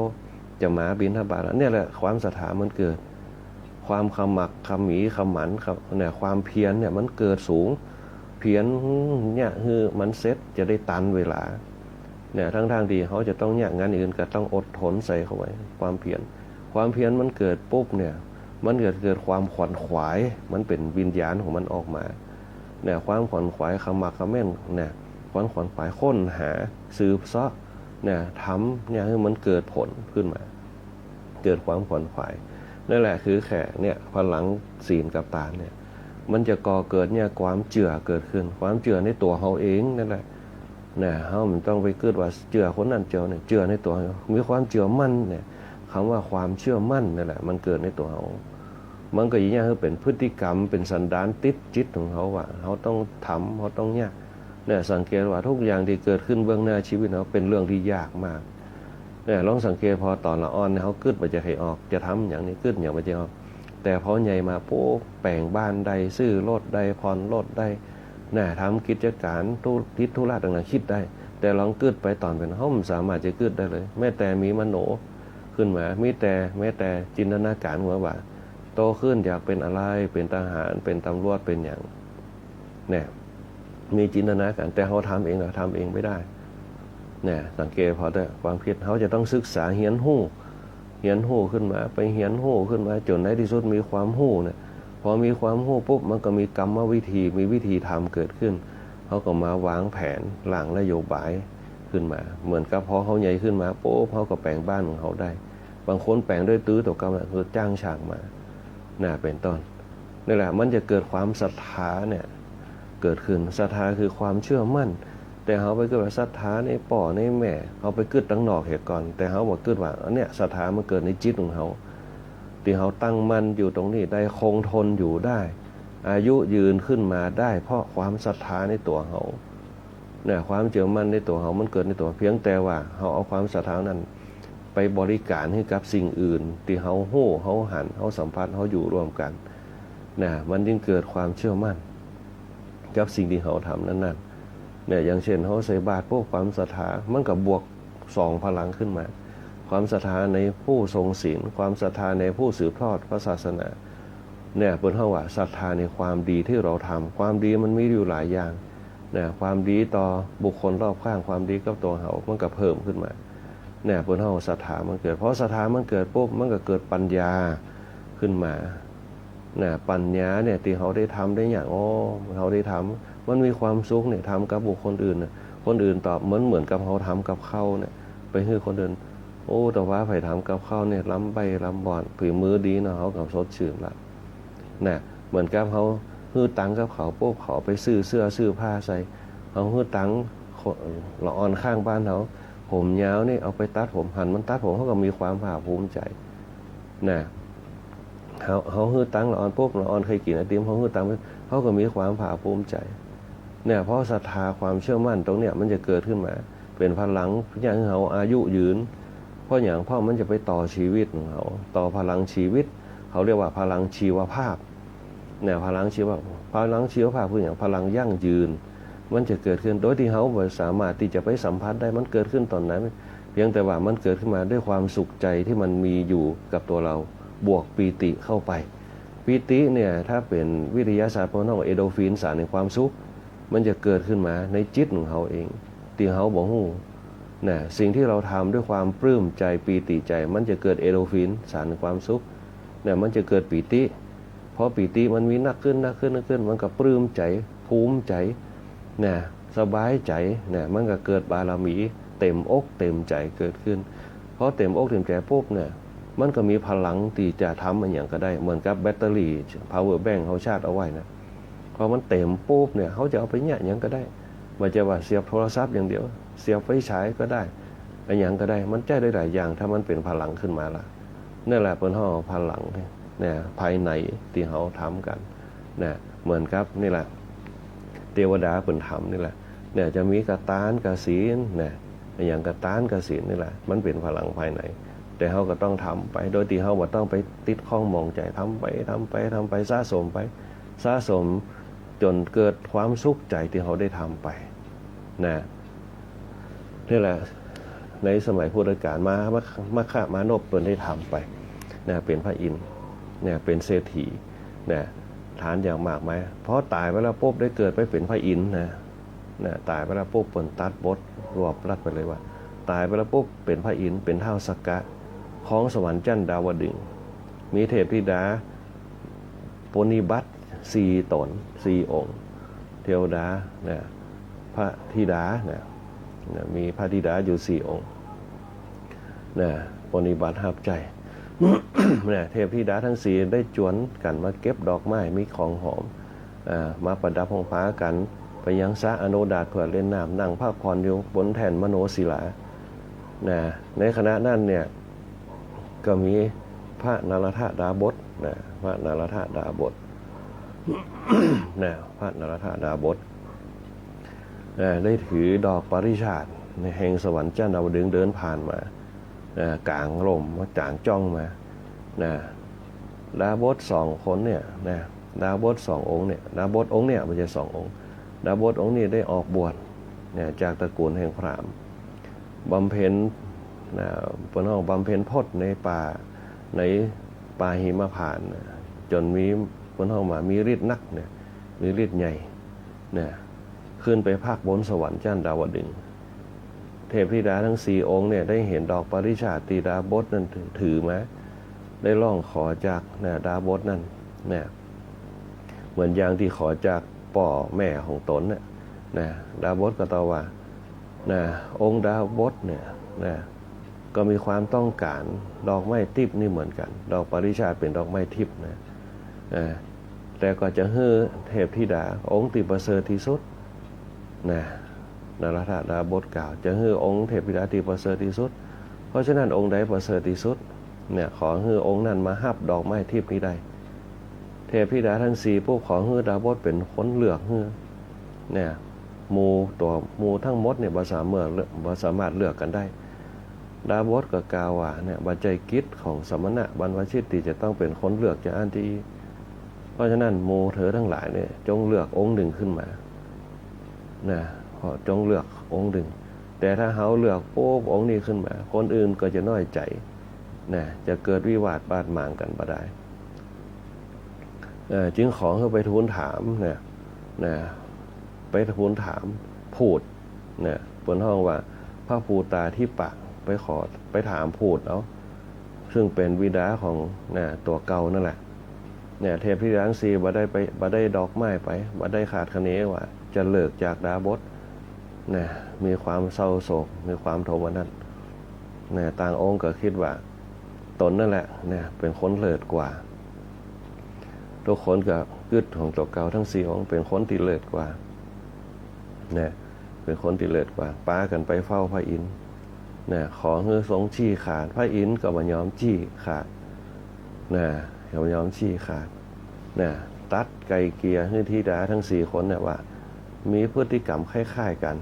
จะมาบิณฑบาตเนี่ยแหละความศรัทธามันเกิดความขมักขมีขมันครับเนี่ยความเพียรเนี่ยมันเกิดสูงเพียรเนี่ยคือมันเซ็ตจะได้ตันเวลาเนี่ยทั้งที่เขาจะต้องเนี่ยงานอื่นก็ต้องอดทนใส่เข้าไว้ความเพียรมันเกิดปุ๊บเนี่ยมันเกิดความขวนขวายมันเป็นวิญญาณของมันออกมาเนี่ยความขวนขวายขมักขม้นเนี่ยความขวนขวายค้นหาสืบเสาะเนี่ยทำเนี่ยให้มันเกิดผลขึ้นมาเกิดความขวนขวายนั่นแหละคือแค่เนี่ยพลังศีลกับตาเนี่ยมันจะก่อเกิดเนี่ยความเชื่อเกิดขึ้นความเชื่อในตัวเขาเองนั่นแหละเนี่ยเขามันต้องไปเกิดว่าเชื่อคนนั้นเชื่อในตัวเขามีความเชื่อมั่นเนี่ยคำว่าความเชื่อมั่นนั่นแหละมันเกิดในตัวเขามันก็อย่างนี้คือเป็นพฤติกรรมเป็นสันดานติดจิตของเขาว่าเขาต้องทำเขาต้องเนี่ยสังเกตว่าทุกอย่างที่เกิดขึ้นเบื้องหน้าชีวิตเขาเป็นเรื่องที่ยากมาก เนี่ยลองสังเกตพอตอนละอ่อนเนี่ยเขากึดไปจะให้ออกจะทำอย่างนี้กึดอย่างไปจะออกแต่พอใหญ่มาโป๊แปลงบ้านใดซื้อรถใดผ่อนรถได้น่ะทำกิจการธุระต่างๆคิดได้แต่ลองกึดไปตอนเป็นห้องสามารถจะกึดได้เลยแม้แต่มีมโนขึ้นมาแม้แต่จินตนาการหัวว่าโตขึ้นอยากเป็นอะไรเป็นทหารเป็นตำรวจเป็นอย่างเนี่ยมีจินตนาการแต่เขาทำเองเราทำเองไม่ได้เนี่ยสังเกตพอได้ความคิดเขาจะต้องศึกษาเหียนหู้ขึ้นมาไปเหียนหู้ขึ้นมาจนในที่สุดมีความหู้เนี่ยพอมีความหู้ปุ๊บมันก็มีกรรมวิธีมีวิธีทำเกิดขึ้นเขาก็มาวางแผนหลังนโยบายขึ้นมาเหมือนกับพอเขาใหญ่ขึ้นมาปุ๊บเขาก็แปลงบ้านของเขาได้บางคนแปลงด้วยตื้อตัวกรรมคือจ้างช่างมาน่าเป็นต้นนี่แหละมันจะเกิดความศรัทธาเนี่ยเกิดขึ้นศรัทธาคือความเชื่อมั่นแต่เขาไปเกิดว่าศรัทธาในป่อในแม่เขาไปเกิดตั้งนอกเหตุก่อนแต่เขาบอกเกิดว่าเนี่ยศรัทธามันเกิดในจิตของเขาที่เขาตั้งมั่นอยู่ตรงนี้ได้คงทนอยู่ได้อายุยืนขึ้นมาได้เพราะความศรัทธาในตัวเขาเนี่ยความเชื่อมั่นในตัวเขามันเกิดในตัวเพียงแต่ว่าเขาเอาความศรัทธานั้นไปบริการให้กับสิ่งอื่นที่เขาโห่เขาหันเขาสัมผัสเขาอยู่ร่วมกันนะมันจึงเกิดความเชื่อมั่นกับสิ่งที่เขาทำนั้นเนี่ยอย่างเช่นเขาใส่บาตรพวกความศรัทธามันกับบวก2พลังขึ้นมาความศรัทธาในผู้ทรงศีลความศรัทธาในผู้สืบทอดพระศาสนาเนี่ยเป็นเพราะว่าศรัทธาในความดีที่เราทำความดีมันมีอยู่หลายอย่างเนี่ยความดีต่อบุคคลรอบข้างความดีกับตัวเขามันก็เพิ่มขึ้นมาเนี่ยเป็นเพราะศรัทธามันเกิดเพราะศรัทธามันเกิดปุ๊บมันก็เกิดปัญญาขึ้นมาเนี่ยปัญญาเนี่ยที่เขาได้ทำได้อย่างเขาได้ทำมันมีความสุขเนี่ยทำกับบุคคลอื่นเนี่ยคนอื่นตอบเหมือนกับเขาทำกับเขาเนี่ยไปให้คนอื่นแต่ว่าไปทำกับเขาเนี่ยล้ำไปล้ำบ่อนผือมือดีเนาะเขากับสดชื่นละเนี่ยเหมือนกับเขาฮื้อตังกับเขาปุ๊บเขาไปซื้อเสื้อซื้อผ้าใส่เขาฮื้อตังละอ่อนข้างบ้านเขาผมยาวนี่เอาไปตัดผมหันมันตัดผมเขาก็มีความภาคภูมิใจนะเขาฮื้อตังละอ่อนปุ๊บละอ่อนเคยกินไอติมเขาฮื้อตังเขาก็มีความภาคภูมิใจเนี่ยเพราะศรัทธาความเชื่อมั่นตรงเนี้ยมันจะเกิดขึ้นมาเป็นพลังอย่างเขาอายุยืนเพราะอย่างพ่อมันจะไปต่อชีวิตของเขาต่อพลังชีวิตเขาเรียกว่าพลังชีวภาพเนี่ยพลังชีวภาพคืออย่างพลังยั่งยืนมันจะเกิดขึ้นโดยที่เขาสามารถที่จะไปสัมผัสได้มันเกิดขึ้นตอนนั้นเพียงแต่ว่ามันเกิดขึ้นมาด้วยความสุขใจที่มันมีอยู่กับตัวเราบวกปีติเข้าไปปีติเนี่ยถ้าเป็นวิทยาศาสตร์พวกนั้นว่าเอโดฟินสารในความสุขมันจะเกิดขึ้นมาในจิตของเขาเองที่เขาบอกฮู้นะสิ่งที่เราทำด้วยความปลื้มใจปีติใจมันจะเกิดเอโดฟินสารในความสุขเนี่ยมันจะเกิดปีติพอปีติมันมีนักขึ้นมันก็ปลื้มใจภูมิใจนะสบายใจเนี่ยมันก็เกิดบารมีเต็มอกเต็มใจเกิดขึ้นเพราะเต็มอกเต็มใจปุ๊บเนี่ยมันก็มีพลังที่จะทำมันอย่างก็ได้เหมือนกับแบตเตอรี่ power bank เขาชาร์จเอาไว้นะพอมันเต็มปุ๊บเนี่ยเขาจะเอาไปเนี่ยอย่างก็ได้มันจะว่าเสียบโทรศัพท์อย่างเดียวเสียบไฟฉายก็ได้อย่างก็ได้มันใจได้หลายอย่างถ้ามันเป็นพลังขึ้นมาละนั่นแหละเป็นห้อพลังเนี่ยภายในที่เขาทำกันเนี่ยเหมือนกับนี่แหละเทวดาเป็นธรรมนี่แหละเนี่ยจะมีกตานกศีลเนี่ยอย่างกตานกศีลนี่แหละมันเป็นพลังภายในแต่เขาก็ต้องทำไปโดยที่เขาบ่ต้องไปติดข้องมองใจทำไปสะสมจนเกิดความสุขใจที่เขาได้ทำไปนะนี่แหละในสมัยพุทธกาลมาฆมานพเปิดได้ทำไปนะเป็นพระอินทร์เนี่ยเป็นเศรษฐีเนี่ยฐานอย่างมากไหมเพราะตายไปแล้วปุ๊บได้เกิดไปเป็นพระอินทร์นะตายไปแล้วปุ๊บเปิดตัดบทรวบรัดไปเลยว่าตายไปแล้วปุ๊บเป็นพระอินทร์เป็นเท้าสักกะของสวรรค์จันดาวดึงมีเทพธิดาปณิบัติ4 ตน 4 องค์เทวดาเนี่ยพระธิดาเนี่ยมีพระธิดาอยู่4 องค์เนี่ยปณิบัติหับใจ เนี่ยเทพธิดาทั้ง4ได้จวนกันมาเก็บดอกไม้มีของหอมมาประดับห้องพากันไปยังสระอโนดาตเพื่อเล่นน้ำนั่งพักผ่อนอยู่บนแท่นมโนศิลาในขณะนั้นเนี่ยก็มีพระนารถดาบสพระนารถดาบสพระนารถดาบสได้ถือดอกปริชาติในแห่งสวรรค์จันทร์ดาวดึงเดินผ่านมา กลางลมมาจางจ้องมาดาบสสองคนเนี่ยดาบสสององค์เนี่ยดาบสองค์เนี่ยมันจะสององค์ดาบสองค์นี้ได้ออกบวชจากตระกูลแห่งพราหมณ์บำเพ็ญปนห้องบำเพ็ญพจน์ในป่าหิมพานต์จนมีปนห้องมามีฤทธิ์นักเนี่ยมีฤทธิ์ใหญ่ขึ้นไปภาคบนสวรรค์ชั้นดาวดึงส์เทพธิดาทั้ง4องค์เนี่ยได้เห็นดอกปริชาติดาบสนั้นถือมาได้ร้องขอจากดาบสนั้นเหมือนอย่างที่ขอจากพ่อแม่ของตนดาบสก็ตอบว่าองค์ดาบสเนี่ยก็มีความต้องการดอกไม้ทิพย์นี่เหมือนกันดอกปริชาติเป็นดอกไม้ทิพย์แต่ก็จะให้เทพธิดาองค์ที่ประเสริฐที่สุดนรธาดาบสกล่าวจะให้องค์เทพธิดาที่ประเสริฐที่สุดเพราะฉะนั้นองค์ใดประเสริฐที่สุดขอให้องค์นั้นมาหับดอกไม้ทิพย์นี้ได้เทพธิดาทั้ง4ผู้ขอให้ดาบสเป็นคนเลือกให้หมู่ทั้งหมดเนี่ยบ่สามารถเลือกกันได้ดาบสก็กล่าวว่าบัจจัยกิจของสมณะบรรพชิตที่จะต้องเป็นคนเลือกจากอันที่เพราะฉะนั้นหมู่เธอทั้งหลายเนี่ยจงเลือกองค์หนึ่งขึ้นมาจงเลือกองค์หนึ่งแต่ถ้าเขาเลือกโป๊บองค์นี้ขึ้นมาคนอื่นก็จะน้อยใจจะเกิดวิวาทบาดหมางกันบ่ได้จึงขอให้ไปทูลถามไปทูลถามพูดบนห้องว่าพระภูตาที่ปะไปถามพูดซึ่งเป็นวิดาของตัวเก่านั่นแหละเทพธิดาทั้ง4บ่ได้ดอกไม้ไปบ่ได้ขาดคะเนว่าจะเลิกจากดาบสมีความเศร้าโศกมีความโทมนัสต่างองค์ก็คิดว่าตนนั่นแหละเป็นคนเลิศกว่าทุกคนก็กึศของตัวเก่าทั้ง4องค์เป็นคนที่เลิศกว่าเป็นคนที่เลิศกว่าป้ากันไปเฝ้าพระอินทร์ขอให้ทรงชี้ขาดพระอินทร์ก็บ่ยอมชี้ขาดเขายอมชี้ขาดตัดไกลเกลี่ยให้ธิดาทั้ง4คนว่ามีพฤติกรรมคล้ายๆกัน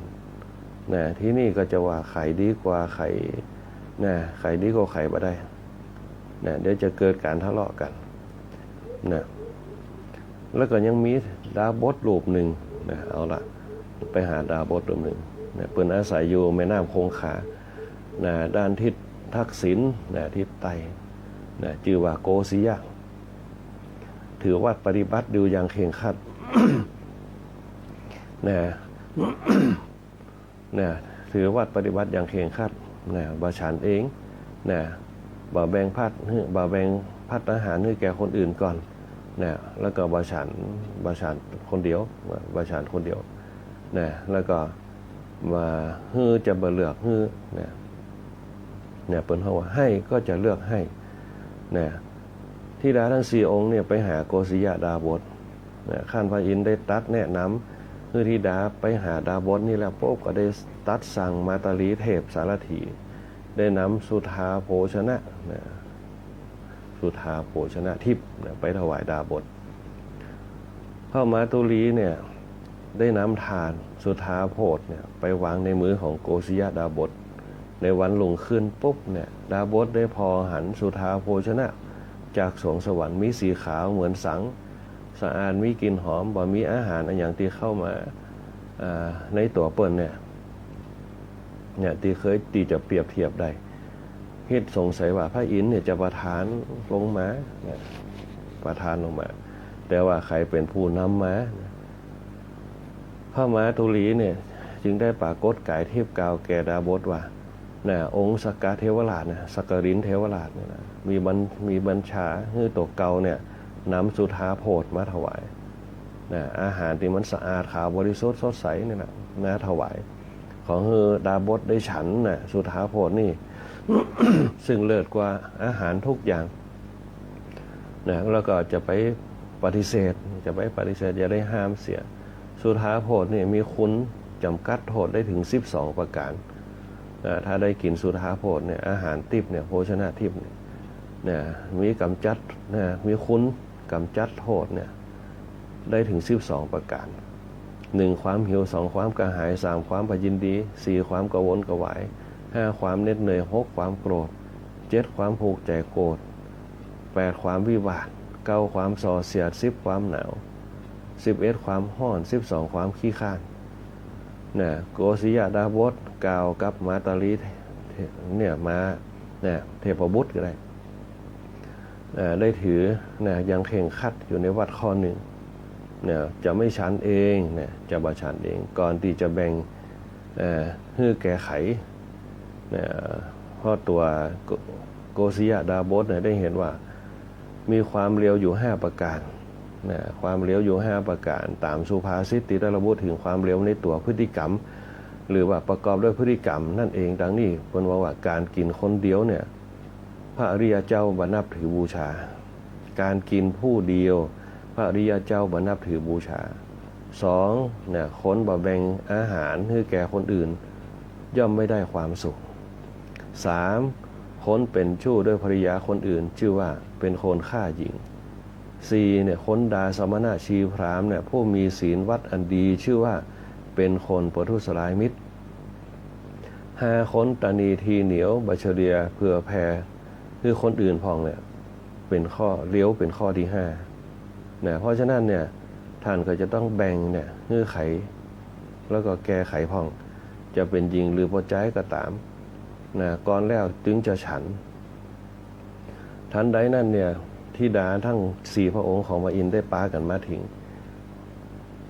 ที่นี่ก็จะว่าไข่ดีกว่าไข่ดีกว่าไข่บ่ได้เดี๋ยวจะเกิดการทะเลาะกันแล้วก็ยังมีดาบสรูปหนึ่งเอาละไปหาดาบสรูปหนึ่งเปิ้นอาศัยอยู่แม่น้ำคงคาด้านทิศทักษิณทิศใต้ชื่อว่าโกสิยะถือวัดปฏิบัติอยู่อย่างเคร่งครัดถือวัดปฏิบัติอย่างเคร่งครัดบ่ฉันเองบ่แบ่งพัดอาหารให้แก่คนอื่นก่อนแล้วก็บ่ฉันคนเดียวบ่ฉันคนเดียวแล้วก็มาฮือจะบ่เลือกฮือเปิ้นเฮาว่าให้ก็จะเลือกให้ธิดาทั้ง4องค์เนี่ยไปหาโกสิยะดาบสขั้นพระอินทร์ได้ตัดแนะนำคือธิดาไปหาดาบสนี่แล้วปุ๊บก็ได้ตัดสั่งมาตาลีเทพสารถีได้นำสุธาโภชนะทิพย์ไปถวายดาบสเข้ามาตุลีเนี่ยได้นำทานสุธาโพธไปวางในมือของโกสิยะดาบสในวันลงขึ้นปุ๊บดาบสได้พอหันสุธาโภชนะจากสวงสวรรค์มีสีขาวเหมือนสังสะอาดมีกลิ่นหอมบ่มีอาหารอย่างที่เข้ามาในตัวเปิ้นที่เคยตีจะเปรียบเทียบได้เฮ็ดสงสัยว่าพระอินทร์จะประทานลงมาแต่ว่าใครเป็นผู้นำมาพระมหาตุลีจึงได้ปรากฏกายเทพกล่าวแก่ดาบสว่าองค์สักกะเทวราชสักกรินเทวราชมีบัญชาให้ตัวเก่านำสุธาโพธมาถวายอาหารที่มันสะอาดขาวบริสุทธิ์สดใสถวายของดาบสได้ฉันสุธาโพธนี่ ซึ่งเลิศกว่าอาหารทุกอย่างแล้วก็จะไปปฏิเสธอย่าได้ห้ามเสียสุธาโพธนี่มีคุณจำกัดโทษได้ถึง12ประการถ้าได้กินสุธาโพธอาหารทิพย์โภชนะทิพย์มีกำจัดมีคุณกำจัดโทษได้ถึง12ประการ 1ความหิว2ความกระหาย3ความพยินดี4ความกระวนกระวาย5ความเหน็ดเหนื่อย6ความโกรธ 7ความผูกใจโกรธ8ความวิวาท9ความส่อเสียด10ความหนาว11ความห้อน12ความขี้ข้านนะโกศิยดาบสกล่าวกับมาตาลีเนี่ยมาเนี่ยเทพบุตรก็ได้ได้ถือนะยังเข่งคัดอยู่ในวัดข้อหนึ่งเนี่ยจะไม่ฉันเองเนี่ยจะบ่ฉันเองก่อนที่จะแบ่งให้แก้ไขเนี่ยเพราะตัวโกศิยดาบสเนี่ยได้เห็นว่ามีความเร็วอยู่5ประการนะความเร็วอยู่5ประการตามสุภาษิตที่ได้ระบุถึงความเร็วในตัวพฤติกรรมหรือว่าประกอบด้วยพฤติกรรมนั่นเองดังนี้เพิ่นว่าการกินคนเดียวเนี่ยพระอริยเจ้าบ่นับถือบูชาการกินผู้เดียวพระอริยเจ้าบ่นับถือบูชา2เนี่ยคนบ่แบ่งอาหารให้แก่คนอื่นย่อมไม่ได้ความสุข3คนเป็นชู้ด้วยภริยาคนอื่นชื่อว่าเป็นคนฆ่าหญิง4เนี่ยคนด่าสมณะชีพราหมณ์เนี่ยผู้มีศีลวัดอันดีชื่อว่าเป็นคนประทุษร้ายมิตร5คนตนีทีเหนียวบัเฉลียเพื่อแผ่คือคนอื่นพองเนี่ยเป็นข้อเลี้ยวเป็นข้อที่5เนี่ยเพราะฉะนั้นเนี่ยท่านก็จะต้องแบ่งเนี่ยเงื่อนไขแล้วก็แก้ไขพองจะเป็นยิงหรือพอใจก็ตามนะก่อนแล้วถึงจะฉันทันใดนั่นเนี่ยธิดาทั้ง4พระองค์ของพระอินทร์ได้ปากันมาถึง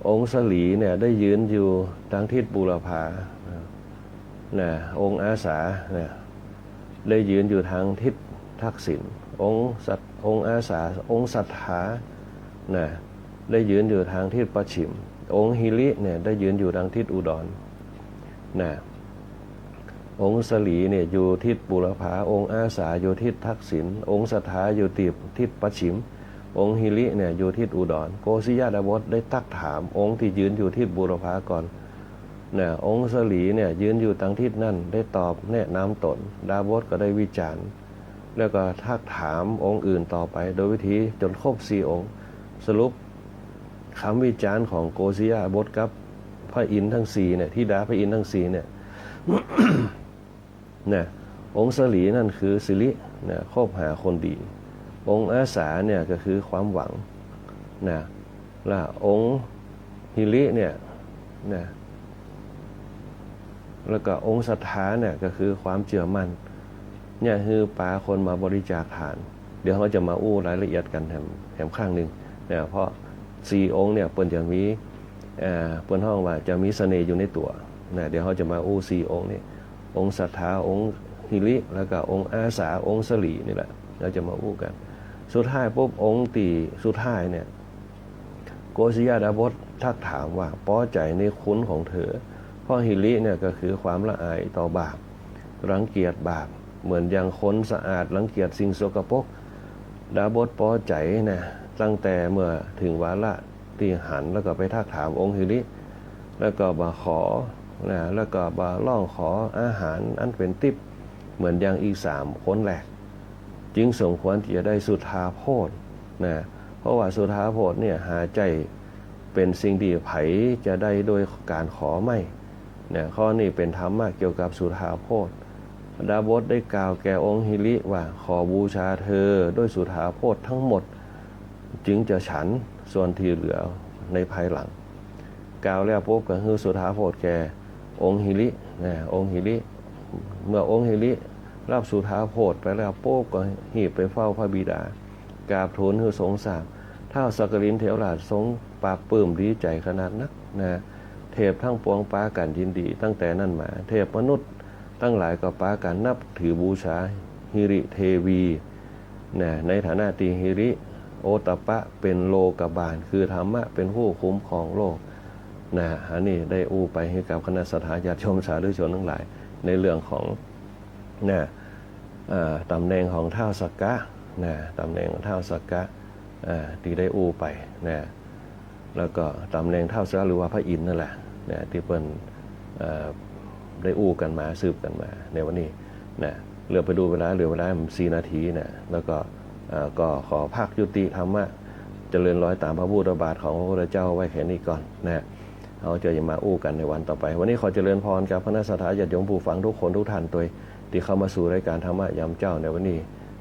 องค์สลีเนี่ยได้ยืนอยู่ทางทิศบูรพานะองค์อาสาเนี่ยได้ยืนอยู่ทางทิศทักษิณองค์อาสาองค์สัทธานะได้ยืนอยู่ทางทิศปฉิมองค์หิริเนี่ยได้ยืนอยู่ทางทิศอุดรนะองค์สลีเนี่ยอยู่ทิศบูรพาองค์อาสาอยู่ทิศทักษิณองค์สัทธาอยู่ทิศปฉิมองค์หิริเนี่ยอยู่ทิศอุดรโกศิยดาบสได้ตักถามองค์ที่ยืนอยู่ทิศบูรพาก่อนนะองค์สลีเนี่ยยืนอยู่ทางทิศนั่นได้ตอบแนะนำตนดาบสก็ได้วิจารณ์แล้วก็ทักถามองค์อื่นต่อไปโดยวิธีจนครบ4องค์สรุปคำวิจารณ์ของโกศิยดาบสกับพระอินทร์ทั้ง4เนี่ยธิดาพระอินทร์ทั้ง4เนี่ย เนี่ยองค์สลีนั่นคือสิริเนี่ยคบหาคนดีองค์อาสาเนี่ยก็คือความหวังนะและองค์หิริเนี่ยนะแล้วก็องค์ศรัทธาเนี่ยก็คือความเชื่อมั่นเนี่ยคือปาคนมาบริจาคทานเดี๋ยวเราจะมาอู้รายละเอียดกันแถมข้างหนึ่งเนี่ยเพราะ4องค์เนี่ยเปิ้นจะมีเปิ้นห้องว่าจะมีเสน่ห์อยู่ในตัวนะเดี๋ยวเราจะมาอู้4องค์นี่องค์ศรัทธาองค์หิริแล้วก็องค์อาสาองค์สลีนี่แหละเราจะมาอู้กันสุดท้ายปุ๊บองค์ตีสุดท้ายเนี่ยโกศิยดาบสทักถามว่าป้อใจในคุณของเธอเพราะหิริเนี่ยก็คือความละอายต่อบาปรังเกียจบาปเหมือนอย่างคนสะอาดรังเกียจสิ่งสกปรกดาบสป้อใจนะตั้งแต่เมื่อถึงวาระที่หันแล้วก็ไปทักถามองค์หิริแล้วก็มาขอนะแล้วก็มาล่องขออาหารอันเป็นทิพย์เหมือนอย่างอีก3คนแหลกจึงสมควรที่จะได้สุทาโพธนะเพราะว่าสุทาโพธเนี่ยหาใจเป็นสิ่งที่ไผจะได้โดยการขอไม่นะข้อนี้เป็นธรรมะเกี่ยวกับสุทาโพธดาบสได้กล่าวแก่องค์หิริว่าขอบูชาเธอด้วยสุทาโพธทั้งหมดจึงจะฉันส่วนที่เหลือในภายหลังกล่าวแล้วปุ๊บก็คือสุทาโพธแก่องค์หิรินะองค์หิริเมื่อองค์หิริรับสุทาโพธไปแล้วปุ๊บก็หีบไปเฝ้าพระบิดากราบทูลคือสงสารท้าวสักกลินเถระทรงปราบปลื้มดีใจขนาดนักนะเทพทั้งปวงปากันยินดีตั้งแต่นั้นมาเทพมนุษย์ตั้งหลายก็ปากันนับถือบูชาหิริเทวีนะในฐานะที่หิริโอตปะเป็นโลกบาลคือธรรมะเป็นผู้คุ้มครองโลกนะอันนี้ได้อู้ไปให้กับคณะสัตยาธิชมสาธุชนทั้งหลายในเรื่องของนะตำแหน่งของท้าวสักกะนะตำแหน่งของท้าวสักกะที่ได้อู้ไปนะแล้วก็ตำแหน่งท้าวสักกะหรือว่าพระอินทร์นั่นแหละนะที่เพิ่นได้อู้กันมาสืบกันมาในวันนี้นะเหลือไปดูเวลา4 นาทีนะแล้วก็ขอภาคยุติธรรมะเจริญร้อยตามพระพุทธบาทของพระพุทธเจ้าไว้แค่นี้ก่อนนะเราจะมาอู้กันในวันต่อไปวันนี้ขอเจริญพรกับคณะสัตยาธิโยมผู้ฟังทุกคนทุกท่านโดย ที่เข้ามาสู่รายการธรรมะยามเจ้าในวันนี้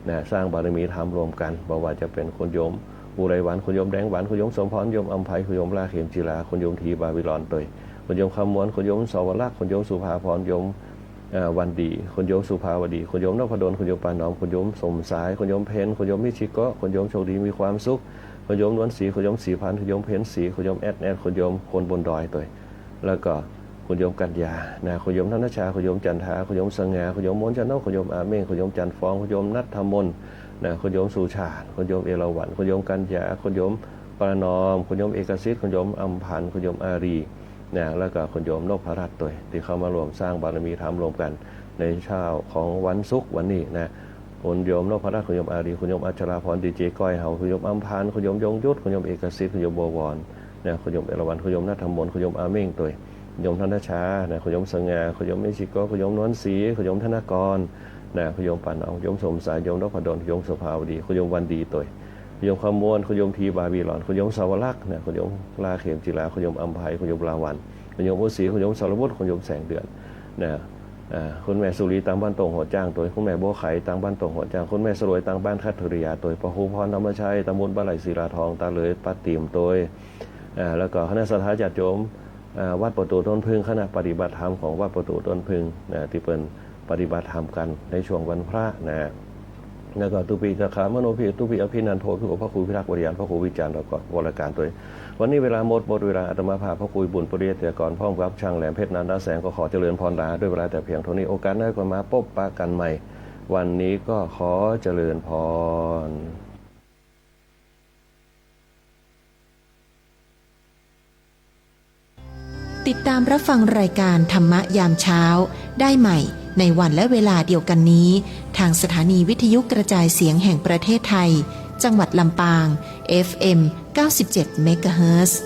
นะสร้างบารมีธรรมรวมกันบ่ว่าจะเป็นคุณโยมอุไรหวันคุณโยมแดงหวันคุณโยมสมพรโยมอัมไพคุณโยมลาเข็มจิราคุณโยมทีบาบิลอนตยคุณโยมคำมวนคุณโยมสวรักษ์คุณโยมสุภาพรโยมวันดีคุณโยมสุภาวดีคุณโยมนพดลคุณโยมปานหนอมคุณโยมสมสายคุณโยมเพนคุณโยมมิชิโกะคุณโยมโชคดีมีความสุขคุณโยมนวลศรีคุณโยมศรีพันธ์คุณโยมเพนศรีคุณโยมแอดคุณโยมคนบนดอยตยแล้วก็คุณโยมกัญญานะคุณโยมธนชาคุณโยมจันทาคุณโยมสง่าคุณโยมมนจันทร์คุณโยมอาเม่งคุณโยมจันฟองคุณโยมนัทธมนนะคุณโยมสุชาติคุณโยมเอราวัณคุณโยมกัญญาคุณโยมปรนอมคุณโยมเอกสิทธิ์คุณโยมอัมพันธ์คุณโยมอารีนะแล้วก็คุณโยมนพรัตน์ตยที่เข้ามารวมสร้างบารมีธรรมรวมกันในเช้าของวันศุกร์วันนี้นะคุณโยมนพรัตน์คุณโยมอารีคุณโยมอัชราพรดีเจก้อยเฮาคุณโยมอัมพันธ์คุณโยมยงยุทธคุณโยมเอกสิทธิ์คุณโยมบัววรนะคุณโยมเอราวัณคุณโยมนัทธมนคุณโยมอาเม่งตยคุณโยมธนชานะคุณโยมสง่าคุณโยมมิชิโกะคุณโยมนวลศรีคุณโยมธนกรนะคุณโยมปันเอาคุณโยมสมสายคุณโยมนพดลคุณโยมสุภาวดีคุณโยมวันดีตยคุณโยมคำมวลคุณโยมทีบาบิลอนคุณโยมสาวรักษ์นะคุณโยมลาเข็มจิราคุณโยมอัมไพคุณโยมลาวันคุณโยมอุศรีคุณโยมสารวุฒิคุณโยมแสงเดือนนะคุณแม่สุรีตังบ้านตรงหัวจ้างตัวคุณแม่โบไข่ตังบ้านตรงหัวจ้างคุณแม่สรวยตังบ้านคัตเทริยาตัวปะหูพรธรรมชัยตำบลบ้านไหลศิลาทองตาเลยปัตติมตัวแล้วก็คณะสัทธาญาติโยมวัดประตูต้นพึ่งคณะปฏิบัติธรรมของวัดประตูต้นพึ่งที่เป็นปฏิบัติธรรมกันในช่วงวันพระแล้วก็ตุปีตะขามโนพิตุปีอภินันโทพิโอพระครูพิทักษ์วริยานพระครูวิจารณ์แล้วก็วรการตัววันนี้เวลาหมดเวลาอาตมาภาพพระครูบุญปริยติกรพร้อมกับช่างแหลมเพชรนันทแสงก็ขอเจริญพรลาด้วยเวลาแต่เพียงเท่านี้โอกาสหน้าก็มาพบปะกันใหม่วันนี้ก็ขอเจริญพรติดตามรับฟังรายการธรรมะยามเช้าได้ใหม่ในวันและเวลาเดียวกันนี้ทางสถานีวิทยุกระจายเสียงแห่งประเทศไทยจังหวัดลำปาง FM 97 เมกะเฮิรตซ์